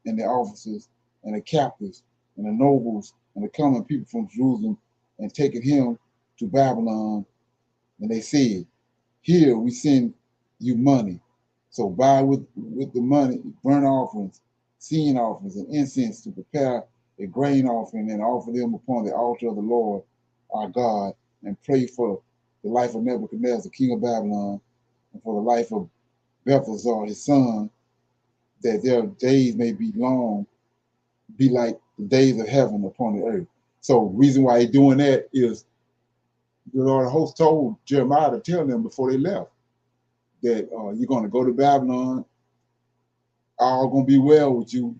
Speaker 1: and the officers and the captives and the nobles and the common people from Jerusalem and taken him to Babylon. And they said, here we send you money. So buy with the money burnt offerings, sin offerings, and incense to prepare a grain offering and offer them upon the altar of the Lord our God, and pray for the life of Nebuchadnezzar, king of Babylon, and for the life of Belshazzar, his son, that their days may be long, be like the days of heaven upon the earth. So the reason why he's doing that is the Lord of hosts told Jeremiah to tell them before they left that you're going to go to Babylon, all going to be well with you.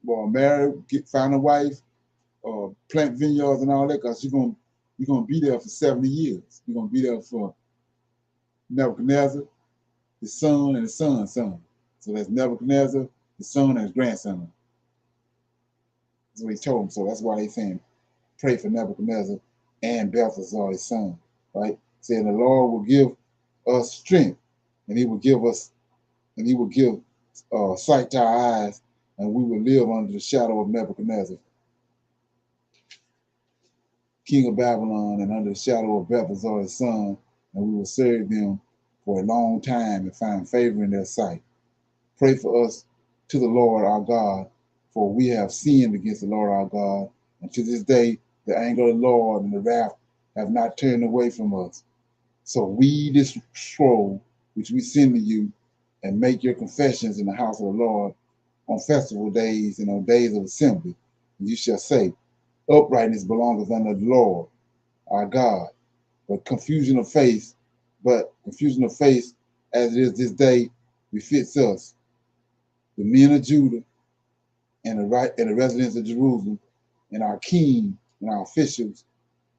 Speaker 1: Marry, find a wife, plant vineyards and all that, because you're going to be there for 70 years. You're going to be there for Nebuchadnezzar, his son, and his son's son. So that's Nebuchadnezzar, his son, and his grandson. That's what he told him. So that's why they're saying, pray for Nebuchadnezzar and Belshazzar, his son, right? Saying the Lord will give us strength, and he will give sight to our eyes, and we will live under the shadow of Nebuchadnezzar, king of Babylon, and under the shadow of Belshazzar, his son, and we will serve them for a long time and find favor in their sight. Pray for us to the Lord our God, for we have sinned against the Lord our God, and to this day the anger of the Lord and the wrath have not turned away from us. So read this scroll which we send to you, and make your confessions in the house of the Lord on festival days and on days of assembly. And you shall say, uprightness belongeth unto the Lord our God. But confusion of face as it is this day befits us, the men of Judah and the residents of Jerusalem, and our king and our officials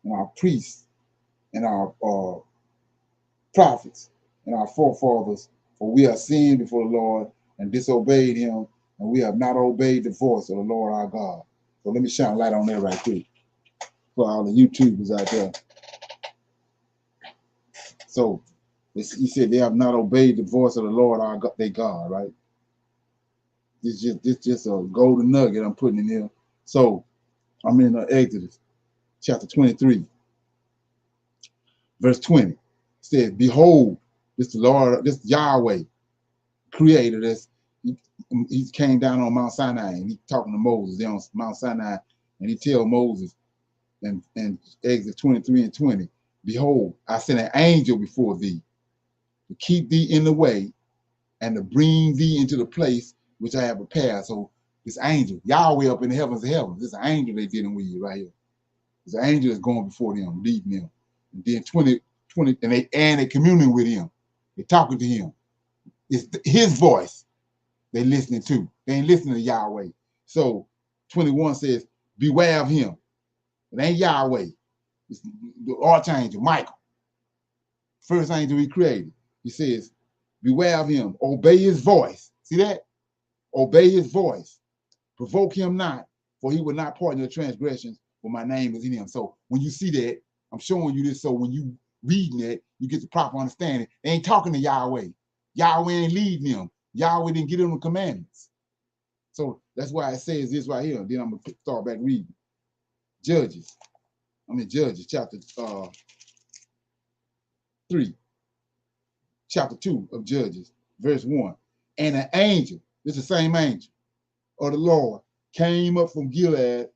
Speaker 1: and our priests and our prophets and our forefathers, for we have sinned before the Lord and disobeyed him, and we have not obeyed the voice of the Lord our God. So let me shine light on that right quick for all the YouTubers out there. So he said they have not obeyed the voice of the Lord our God, their God, right? This just a golden nugget I'm putting in here. So I'm in Exodus chapter 23, verse 20. It says, behold, this Lord, this Yahweh, created us. He came down on Mount Sinai, and he talking to Moses there on Mount Sinai, and he tell Moses in Exodus 23 and 20, behold, I sent an angel before thee to keep thee in the way and to bring thee into the place which I have prepared. So this angel, Yahweh up in the heavens of heavens, this angel they dealing with you right here. This angel is going before them, leading them. And then 20, and they communing with him. They talking to him. It's his voice they listening to. They ain't listening to Yahweh. So 21 says, beware of him. It ain't Yahweh. It's the archangel, Michael. First angel he created. He says, beware of him. Obey his voice. See that? obey his voice. Provoke him not, for he will not pardon your transgressions, for my name is in him. So when you see that, I'm showing you this so when you reading it, you get the proper understanding. They ain't talking to Yahweh. Yahweh ain't leading them. Yahweh didn't give them the commandments. So that's why it says this right here. Then I'm going to start back reading. Judges. I'm in Judges chapter 3. Chapter 2 of Judges, verse 1. And an angel, this is the same angel, of the Lord, came up from Gilead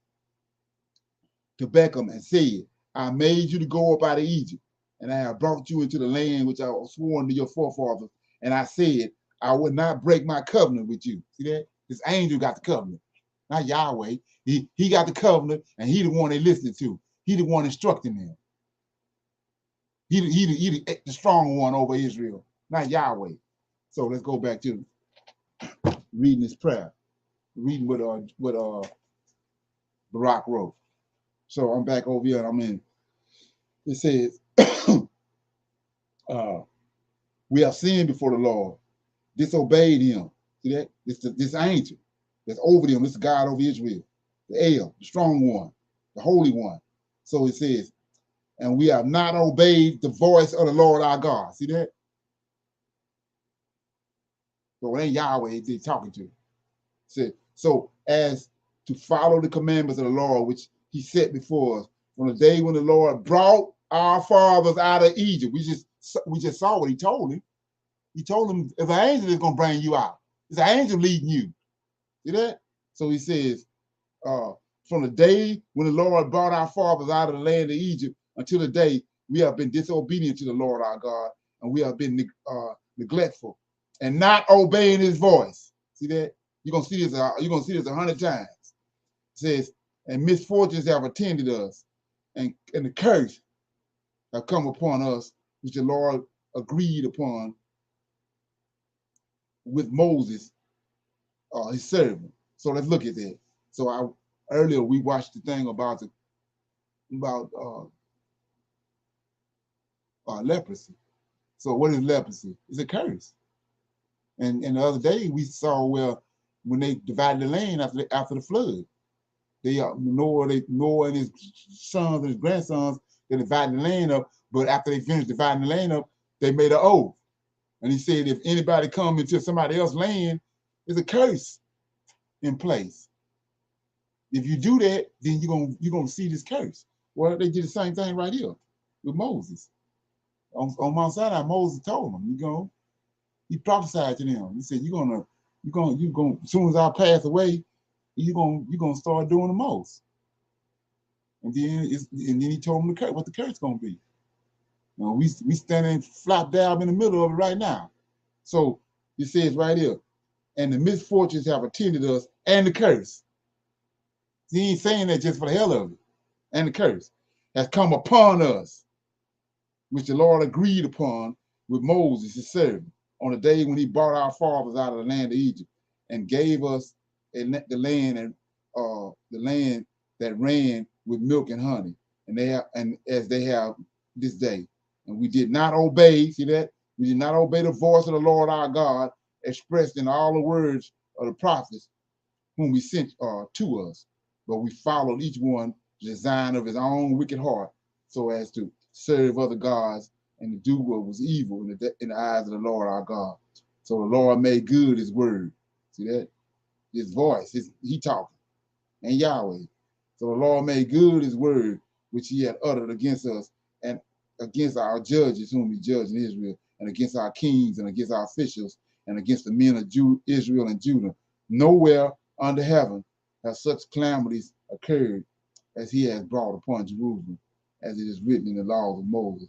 Speaker 1: to Beckham and said, I made you to go up out of Egypt, and I have brought you into the land which I was sworn to your forefathers. And I said, I would not break my covenant with you. See that? This angel got the covenant, not Yahweh. He got the covenant, and he the one they listened to. He the one instructing them. He the strong one over Israel, not Yahweh. So let's go back to reading this prayer, reading what Barak wrote. So I'm back over here. I'm in. It says, we have sinned before the Lord, disobeyed him. See that? This angel that's over them. This is God over Israel, the El, the strong one, the holy one. So it says, and we have not obeyed the voice of the Lord our God. See that? So it ain't Yahweh they're talking to. So as to follow the commandments of the Lord, which he set before us from the day when the Lord brought our fathers out of Egypt. We just saw what he told him. He told him, if an angel is going to bring you out, it's an angel leading you. See that? So he says, from the day when the Lord brought our fathers out of the land of Egypt until the day we have been disobedient to the Lord our God, and we have been neglectful and not obeying his voice. See that? You're gonna see this 100 times. It says, and misfortunes have attended us, and the curse have come upon us, which the Lord agreed upon with Moses, his servant. So let's look at that. So earlier we watched the thing about leprosy. So what is leprosy? It's a curse. And the other day we saw when they divided the land after the flood, Noah and his sons and his grandsons, they divided the land up. But after they finished dividing the land up, they made an oath. And he said, if anybody come into somebody else's land, there's a curse in place. If you do that, then you're gonna see this curse. Well, they did the same thing right here with Moses. On Mount Sinai, Moses told them, he prophesied to them. He said, you're gonna, as soon as I pass away, you're gonna start doing the most. And then he told them what the curse gonna be. We standing flop down in the middle of it right now. So it says right here, and the misfortunes have attended us, and the curse. He ain't saying that just for the hell of it. And the curse has come upon us, which the Lord agreed upon with Moses, his servant, on the day when he brought our fathers out of the land of Egypt and gave us the land that ran with milk and honey, and as they have this day. And we did not obey, see that? We did not obey the voice of the Lord our God, expressed in all the words of the prophets whom we sent to us, but we followed each one the design of his own wicked heart, so as to serve other gods and to do what was evil in the eyes of the Lord our God. So the Lord made good his word. See that? His voice, he talking, and Yahweh. So the Lord made good his word, which he had uttered against us and against our judges whom he judged in Israel, and against our kings and against our officials and against the men of Israel and Judah. Nowhere under heaven have such calamities occurred as he has brought upon Jerusalem, as it is written in the laws of Moses,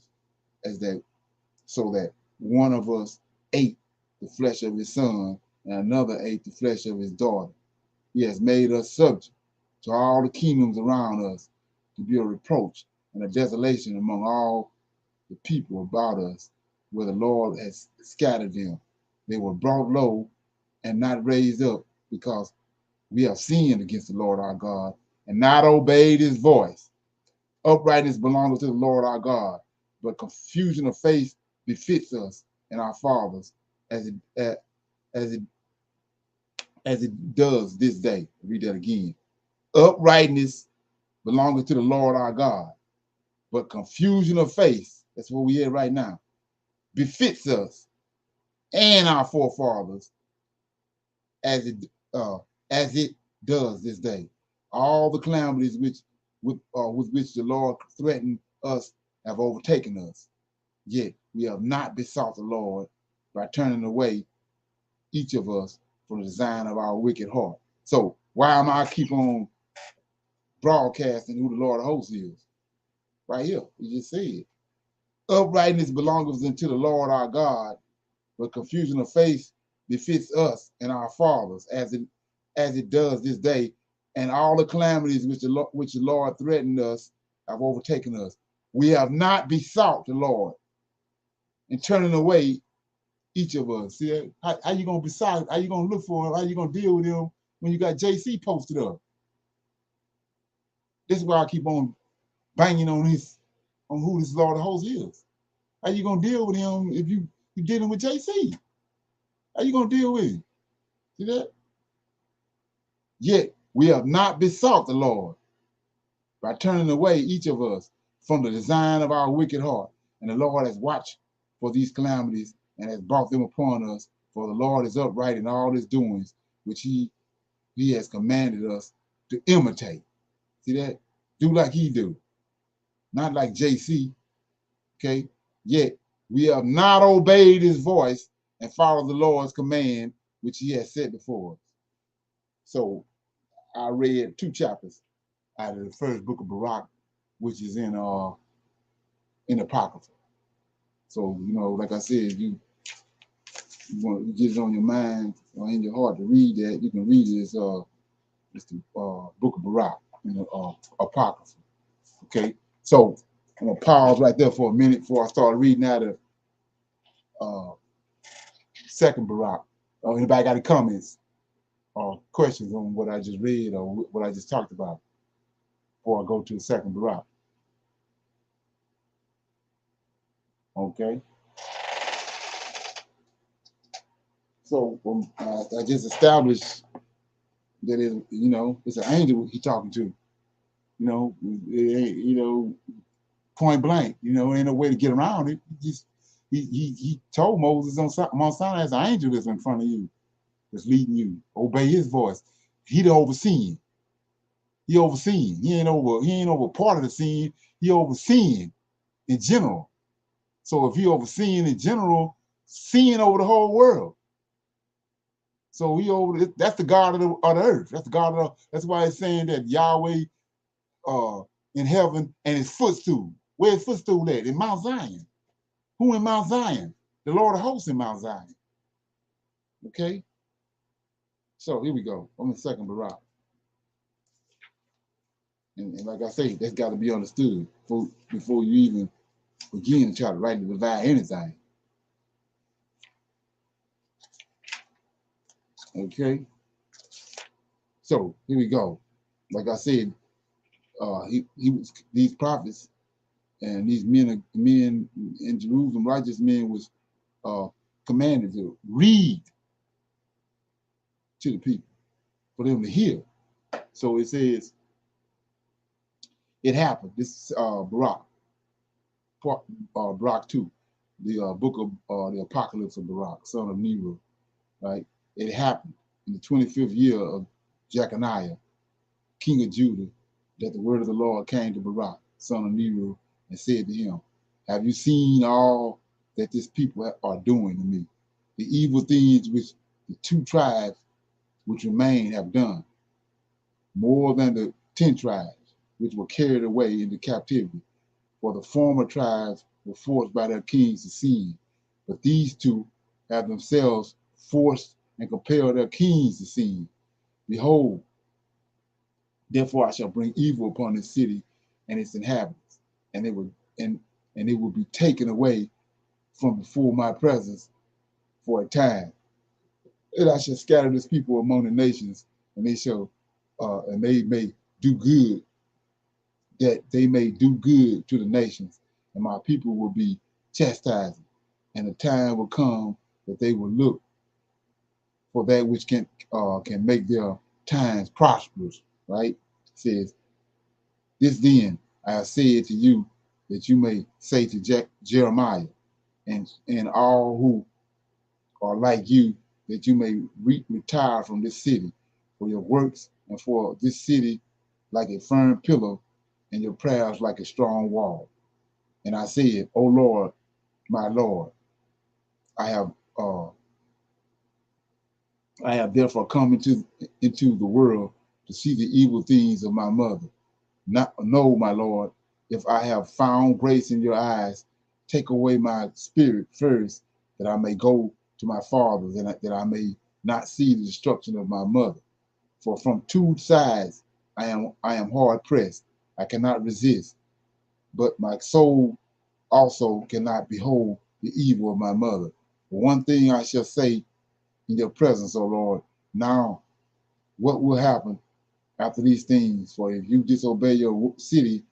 Speaker 1: so that one of us ate the flesh of his son, and another ate the flesh of his daughter. He has made us subject to all the kingdoms around us, to be a reproach and a desolation among all the people about us, where the Lord has scattered them. They were brought low and not raised up, because we have sinned against the Lord our God and not obeyed his voice. Uprightness belongs to the Lord our God, but confusion of face befits us and our fathers, as as it does this day. Read that again. Uprightness belonging to the Lord our God, but confusion of face, that's where we at right now, befits us and our forefathers as it does this day. All the calamities with which the Lord threatened us have overtaken us. Yet we have not besought the Lord by turning away each of us from the design of our wicked heart. So why am I keep on broadcasting who the Lord of hosts is? Right here, he just said. Uprightness belongs unto the Lord our God, but confusion of face befits us and our fathers, as it does this day, and all the calamities which the Lord threatened us have overtaken us. We have not besought the Lord and turning away each of us. See, how you gonna beside? How you gonna look for him? How you gonna deal with him when you got JC posted up? This is why I keep on banging on who this Lord of hosts is. How you gonna deal with him if you're dealing with JC? How you gonna deal with him? See that? Yet we have not besought the Lord by turning away each of us from the design of our wicked heart. And the Lord has watched for these calamities and has brought them upon us. For the Lord is upright in all his doings, which he has commanded us to imitate. See that? Do like he do, not like JC. Okay? Yet we have not obeyed his voice and followed the Lord's command, which he has set before us. So I read 2 chapters out of the first book of Baruch, which is in Apocrypha. So, like I said, you want to get it on your mind or in your heart to read that, you can read it. It's the book of Baruch in the Apocrypha. Okay, so I'm gonna pause right there for a minute before I start reading out of second Baruch. Anybody got any comments or questions on what I just read or what I just talked about before I go to the second Baruch? Okay. So I just established that it's an angel he talking to. Point blank. Ain't no way to get around it. He told Moses on Mount Sinai, as an angel that's in front of you, that's leading you. Obey his voice. He the overseeing. He overseeing. He ain't over part of the scene. He overseeing in general. So if he overseeing in general, seeing over the whole world. So that's the God of the earth. That's the God that's why it's saying that Yahweh in heaven and his footstool. Where's his footstool at? In Mount Zion. Who in Mount Zion? The Lord of hosts in Mount Zion. Okay? So here we go. On the second Baruch. And like I say, that's got to be understood before you even begin to try to rightly divide anything. Okay? So here we go. Like I said, he was these prophets and these men in Jerusalem, righteous men, was commanded to read to the people for them to hear. So it says, it happened. This Baruch 2, the book of the Apocalypse of Baruch, son of Nero, right? It happened in the 25th year of Jeconiah, king of Judah, that the word of the Lord came to Baruch, son of Nero, and said to him, have you seen all that this people are doing to me? The evil things which the 2 tribes which remain have done, more than the 10 tribes which were carried away into captivity. For the former tribes were forced by their kings to sin, but these 2 have themselves forced and compelled their kings to sin. Behold, therefore I shall bring evil upon this city and its inhabitants, and it will be taken away from before my presence for a time. And I shall scatter this people among the nations, and they shall, and they may do good, that they may do good to the nations, and my people will be chastised, and the time will come that they will look for that which can make their times prosperous, right? It says, this then I have said to you, that you may say to Jeremiah and all who are like you, that you may retire from this city for your works, and for this city like a firm pillar, and your prayers like a strong wall. And I said, O Lord, my Lord, I have therefore come into the world to see the evil things of my mother. No, my Lord, if I have found grace in your eyes, take away my spirit first, that I may go to my fathers, and that I may not see the destruction of my mother. For from two sides I am hard pressed. I cannot resist, but my soul also cannot behold the evil of my mother. But one thing I shall say in your presence, O Lord, now what will happen after these things? For if you disobey your city,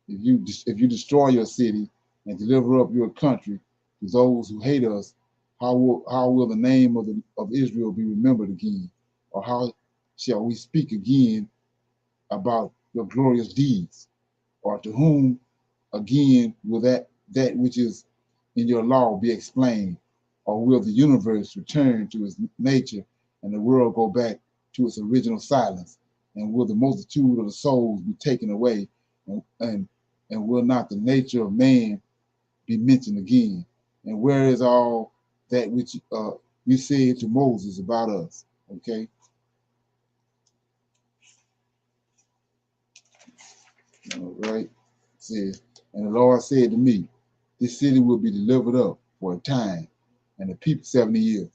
Speaker 1: if you destroy your city and deliver up your country to those who hate us, how will the name of Israel be remembered again? Or how shall we speak again about your glorious deeds? Or to whom again will that which is in your law be explained? Or will the universe return to its nature and the world go back to its original silence? And will the multitude of the souls be taken away? And will not the nature of man be mentioned again? And where is all that which you said to Moses about us? Okay. All right. It says, and the Lord said to me, this city will be delivered up for a time, and the people 70 years.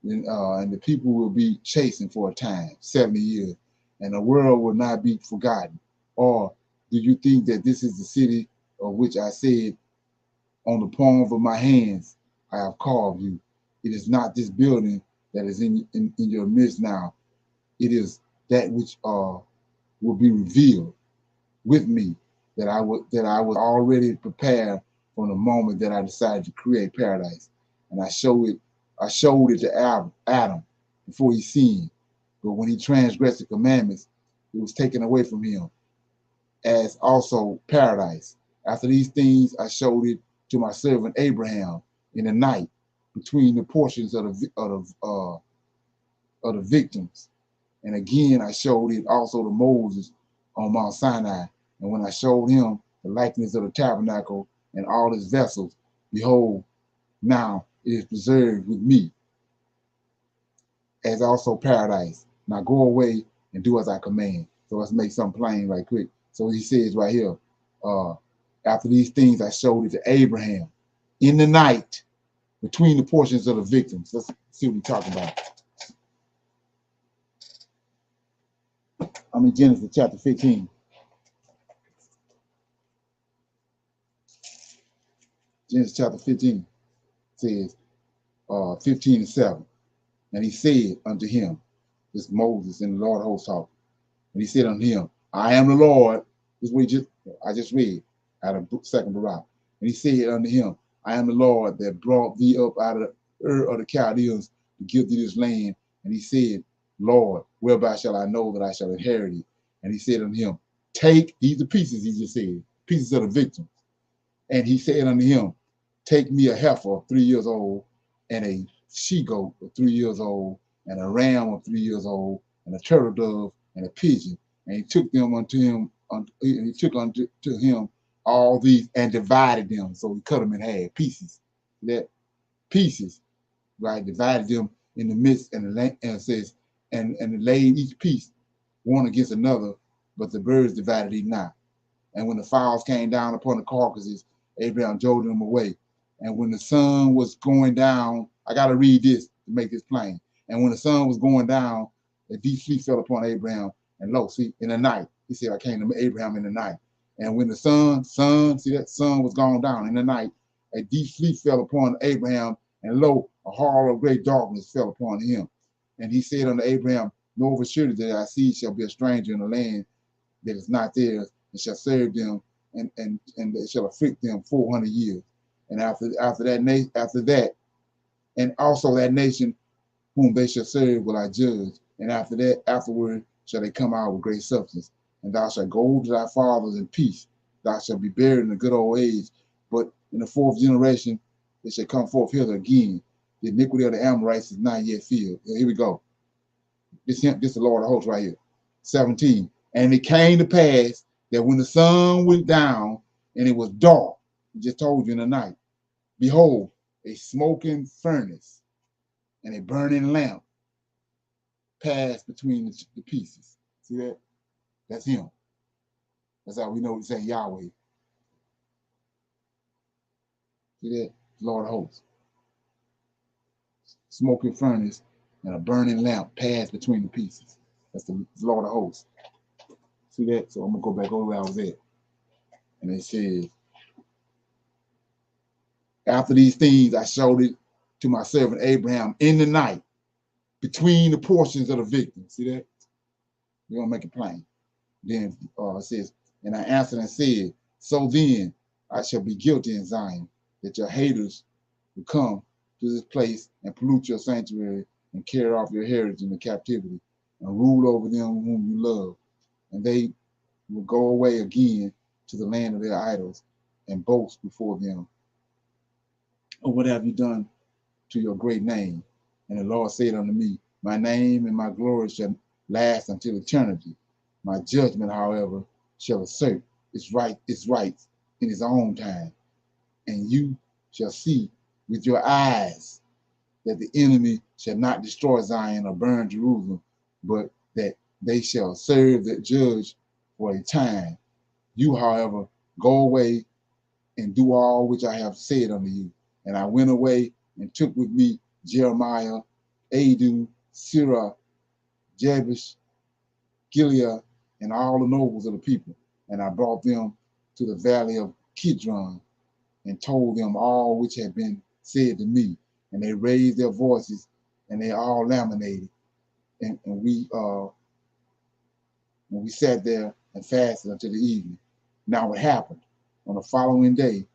Speaker 1: And the people will be chastened for a time, 70 years, and the world will not be forgotten. Or do you think that this is the city of which I said, on the palms of my hands I have carved you? It is not this building that is in your midst now. It is that which will be revealed with me, that I was already prepared from the moment that I decided to create paradise. And I showed it to Adam before he sinned. But when he transgressed the commandments, it was taken away from him, as also paradise. After these things, I showed it to my servant Abraham in the night, between the portions of the victims. And again, I showed it also to Moses on Mount Sinai. And when I showed him the likeness of the tabernacle and all its vessels, behold, now it is preserved with me, as also paradise. Now go away and do as I command. So let's make something plain right quick. So he says right here, after these things I showed it to Abraham in the night, between the portions of the victims. Let's see what he's talking about. I'm in Genesis chapter 15. Genesis chapter 15 says, 15:7. And he said unto him, this Moses and the Lord of hosts talk. And he said unto him, I am the Lord. This is what I just read out of second Barak. And he said unto him, I am the Lord that brought thee up out of Ur of the Chaldeans to give thee this land. And he said, Lord, whereby shall I know that I shall inherit it? And he said unto him, take these the pieces, he just said, pieces of the victim. And he said unto him, take me a heifer of 3 years old, and a she-goat of 3 years old, and a ram of 3 years old, and a turtle dove, and a pigeon. And he took them unto him, and he took unto him all these and divided them. So he cut them in half, pieces. That pieces, right? Divided them in the midst, and it says, and laid each piece one against another, but the birds divided it not. And when the fowls came down upon the carcasses, Abraham drove them away. And when the sun was going down, I got to read this to make this plain. And when the sun was going down, a deep sleep fell upon Abraham. And lo, see, in the night, he said, I came to Abraham in the night. And when the sun, see that sun was gone down in the night, a deep sleep fell upon Abraham. And lo, a horror of great darkness fell upon him. And he said unto Abraham, know for surely that thy seed shall be a stranger in the land that is not theirs, and shall serve them, and they shall afflict them 400 years. And after that, and also that nation whom they shall serve will I judge, and afterward shall they come out with great substance. And thou shalt go to thy fathers in peace. Thou shalt be buried in a good old age. But in the fourth generation, it shall come forth hither again. The iniquity of the Amorites is not yet filled. Here we go. This the Lord of hosts right here. 17. And it came to pass that when the sun went down and it was dark, I just told you in the night, behold, a smoking furnace and a burning lamp passed between the pieces. See that? That's him. That's how we know he's saying Yahweh. See that? Lord of hosts. Smoking furnace and a burning lamp passed between the pieces. That's the Lord of hosts. See that? So I'm going to go back over where I was at. And it says, after these things, I showed it to my servant Abraham in the night between the portions of the victim. See that? We're going to make it plain. Then it says, and I answered and said, so then I shall be guilty in Zion, that your haters will come to this place and pollute your sanctuary and carry off your heritage into captivity and rule over them whom you love. And they will go away again to the land of their idols and boast before them. Or what have you done to your great name? And the Lord said unto me, my name and my glory shall last until eternity. My judgment, however, shall assert its rights in its own time. And you shall see with your eyes that the enemy shall not destroy Zion or burn Jerusalem, but that they shall serve the judge for a time. You, however, go away and do all which I have said unto you. And I went away and took with me Jeremiah, Adu, Sirah, Jabesh, Gilead, and all the nobles of the people. And I brought them to the valley of Kidron and told them all which had been said to me. And they raised their voices and they all laminated. And we sat there and fasted until the evening. Now it happened on the following day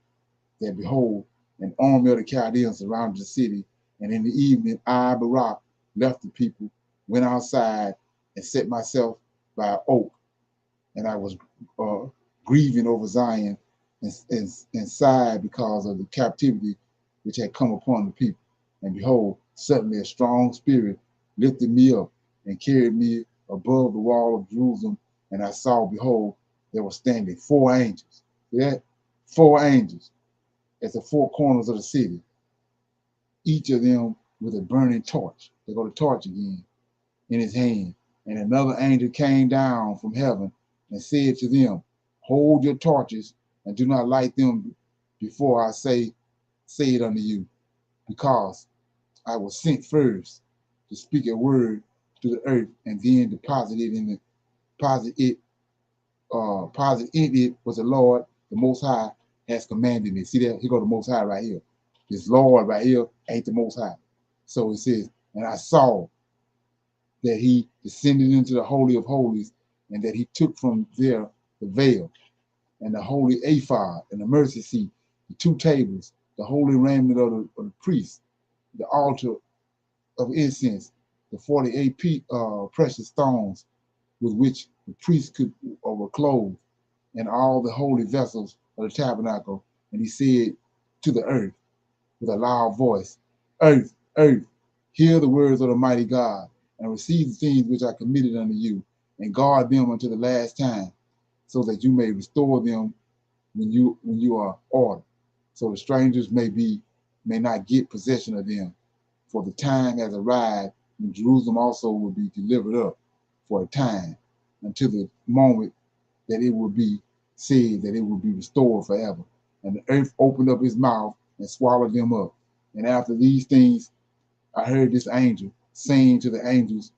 Speaker 1: that behold, an army of the Chaldeans surrounded the city. And in the evening, I, Barak, left the people, went outside, and set myself by an oak. And I was grieving over Zion and sighed because of the captivity which had come upon the people. And behold, suddenly a strong spirit lifted me up and carried me above the wall of Jerusalem. And I saw, behold, there were standing 4 angels. See that? 4 angels at the 4 corners of the city, each of them with a burning torch. They go to torch again in his hand. And another angel came down from heaven and said to them, hold your torches and do not light them before I say it unto you, because I was sent first to speak a word to the earth and then deposit in it was the Lord, the Most High, has commanded me. See that? Here go the Most High right here. This Lord right here ain't the Most High. So it says, and I saw that he descended into the Holy of Holies, and that he took from there the veil, and the holy ephod, and the mercy seat, the 2 tables, the holy raiment of the priest, the altar of incense, the 48 precious stones with which the priest were clothed, and all the holy vessels of the tabernacle. And he said to the earth with a loud voice, earth, earth, hear the words of the mighty God, and receive the things which I committed unto you, and guard them unto the last time, so that you may restore them when you are ordered, so the strangers may not get possession of them. For the time has arrived when Jerusalem also will be delivered up for a time, until the moment that it will be said that it will be restored forever. And the earth opened up its mouth and swallowed them up. And after these things, I heard this angel saying to the angels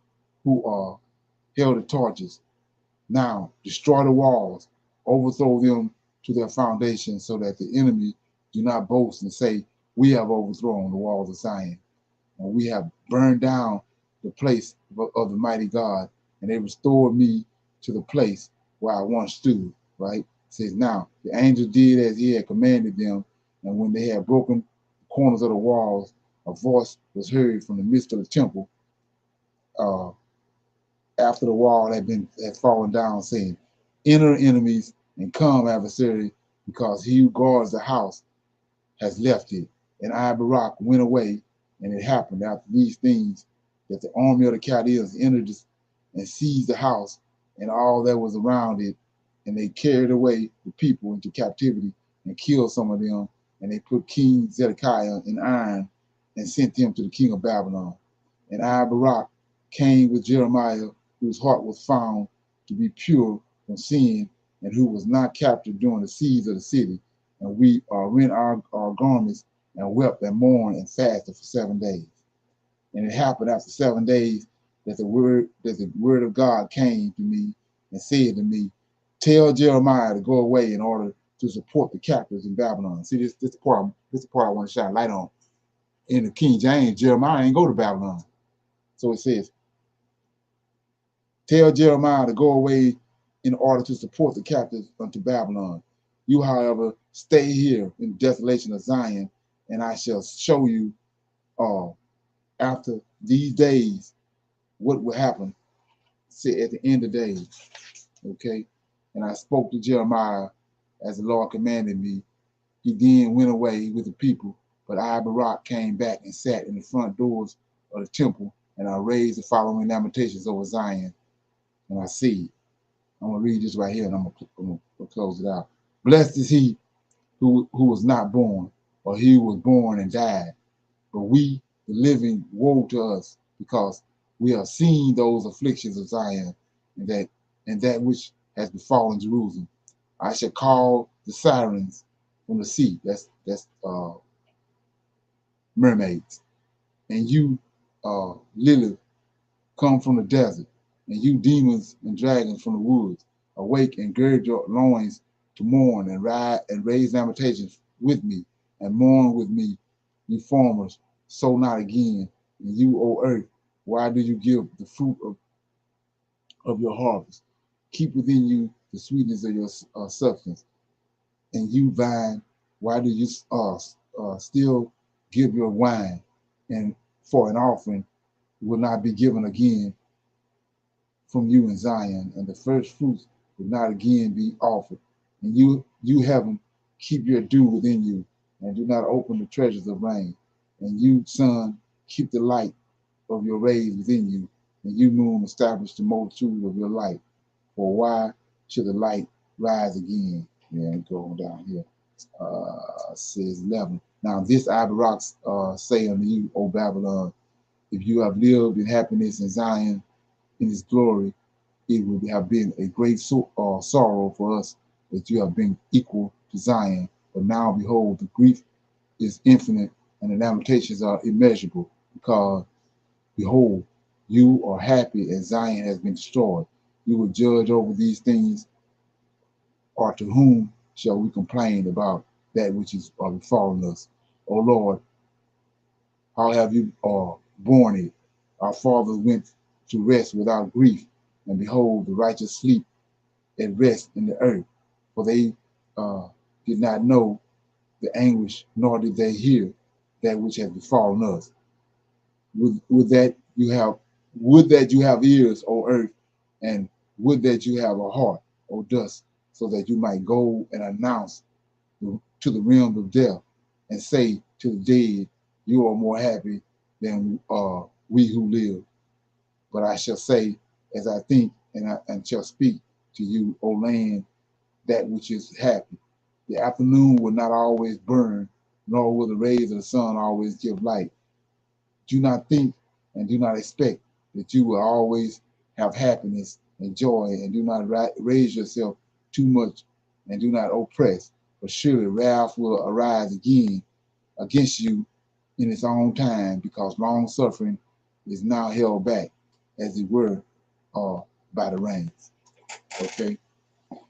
Speaker 1: who held the torches, now destroy the walls, overthrow them to their foundation, so that the enemy do not boast and say, we have overthrown the walls of Zion, and we have burned down the place of the mighty God, and they restored me to the place where I once stood. Right? It says, now the angel did as he had commanded them, and when they had broken the corners of the walls a voice was heard from the midst of the temple after the wall had fallen down, saying, "Enter, enemies, and come, adversary, because he who guards the house has left it." And I, Barak, went away, and it happened after these things that the army of the Chaldeans entered and seized the house and all that was around it, and they carried away the people into captivity and killed some of them, and they put King Zedekiah in iron and sent him to the king of Babylon. And I, Barak, came with Jeremiah, whose heart was found to be pure from sin, and who was not captured during the siege of the city. And we rent our garments and wept and mourned and fasted for 7 days. And it happened after 7 days that the word of God came to me and said to me, "Tell Jeremiah to go away in order to support the captives in Babylon." See, this the part I want to shine light on. In the King James, Jeremiah ain't go to Babylon. So it says, "Tell Jeremiah to go away in order to support the captives unto Babylon. You, however, stay here in desolation of Zion, and I shall show you after these days what will happen, say at the end of days." Okay. And I spoke to Jeremiah as the Lord commanded me. He then went away with the people, but I, Barak, came back and sat in the front doors of the temple, and I raised the following lamentations over Zion. And I said, I'm going to read this right here, and I'm going to close it out. "Blessed is he who was not born, or he who was born and died. But we, the living, woe to us, because we have seen those afflictions of Zion, and that which has befallen Jerusalem. I shall call the sirens from the sea," that's mermaids, "and you, Lilith, come from the desert, and you, demons and dragons from the woods. Awake and gird your loins to mourn, and raise lamentations with me, and mourn with me, you farmers, sow not again. And you, O earth, why do you give the fruit of your harvest? Keep within you the sweetness of your substance. And you, vine, why do you still give your wine? And for an offering will not be given again from you in Zion, and the first fruits will not again be offered. And you heaven, keep your dew within you, and do not open the treasures of rain. And you, sun, keep the light of your rays within you, and you, moon, establish the multitude of your light. For why should the light rise again?" Yeah, going down here. Says 11. "Now this I, Barak, say unto you, O Babylon, if you have lived in happiness in Zion in his glory, it would have been a great sorrow for us that you have been equal to Zion. But now, behold, the grief is infinite, and the lamentations are immeasurable, because, behold, you are happy as Zion has been destroyed. You will judge over these things, or to whom shall we complain about that which is befallen us? O Lord, how have you borne it? Our fathers went to rest without grief, and behold, the righteous sleep at rest in the earth, for they did not know the anguish, nor did they hear that which has befallen us. Would that you have ears, O earth, and would that you have a heart, O dust, so that you might go and announce to the realm of death, and say to the dead, you are more happy than we who live. But I shall say, as I think, and shall speak to you, O land, that which is happy. The afternoon will not always burn, nor will the rays of the sun always give light. Do not think and do not expect that you will always have happiness and joy, and do not raise yourself too much, and do not oppress. But surely wrath will arise again against you in its own time, because long suffering is now held back, as it were, by the rains. Okay,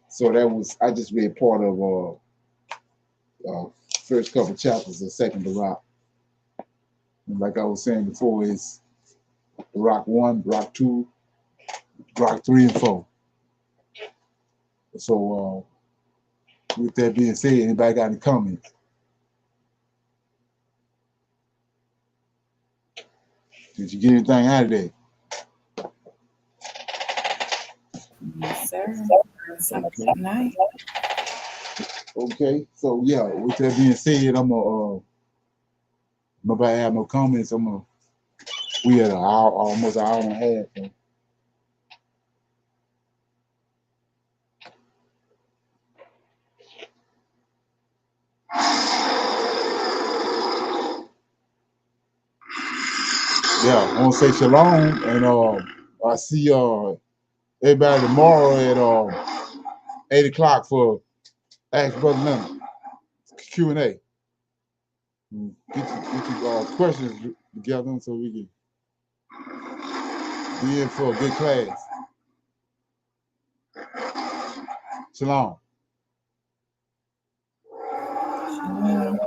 Speaker 1: so that was, I just read part of first couple chapters of Second Barak. And like I was saying before, it's Barak 1, Barak 2, Barak 3, and 4. So with that being said, anybody got any comments? Did you get anything out of that?
Speaker 9: Yes, sir. Something tonight.
Speaker 1: Okay, so yeah, with that being said, I'm nobody have no comments. We at almost an hour and a half. So. Yeah, I want to say shalom, and I see everybody tomorrow at 8 o'clock for Ask Brother Leonard Q&A. Get your questions together so we can be in for a good class. Shalom.
Speaker 9: Shalom.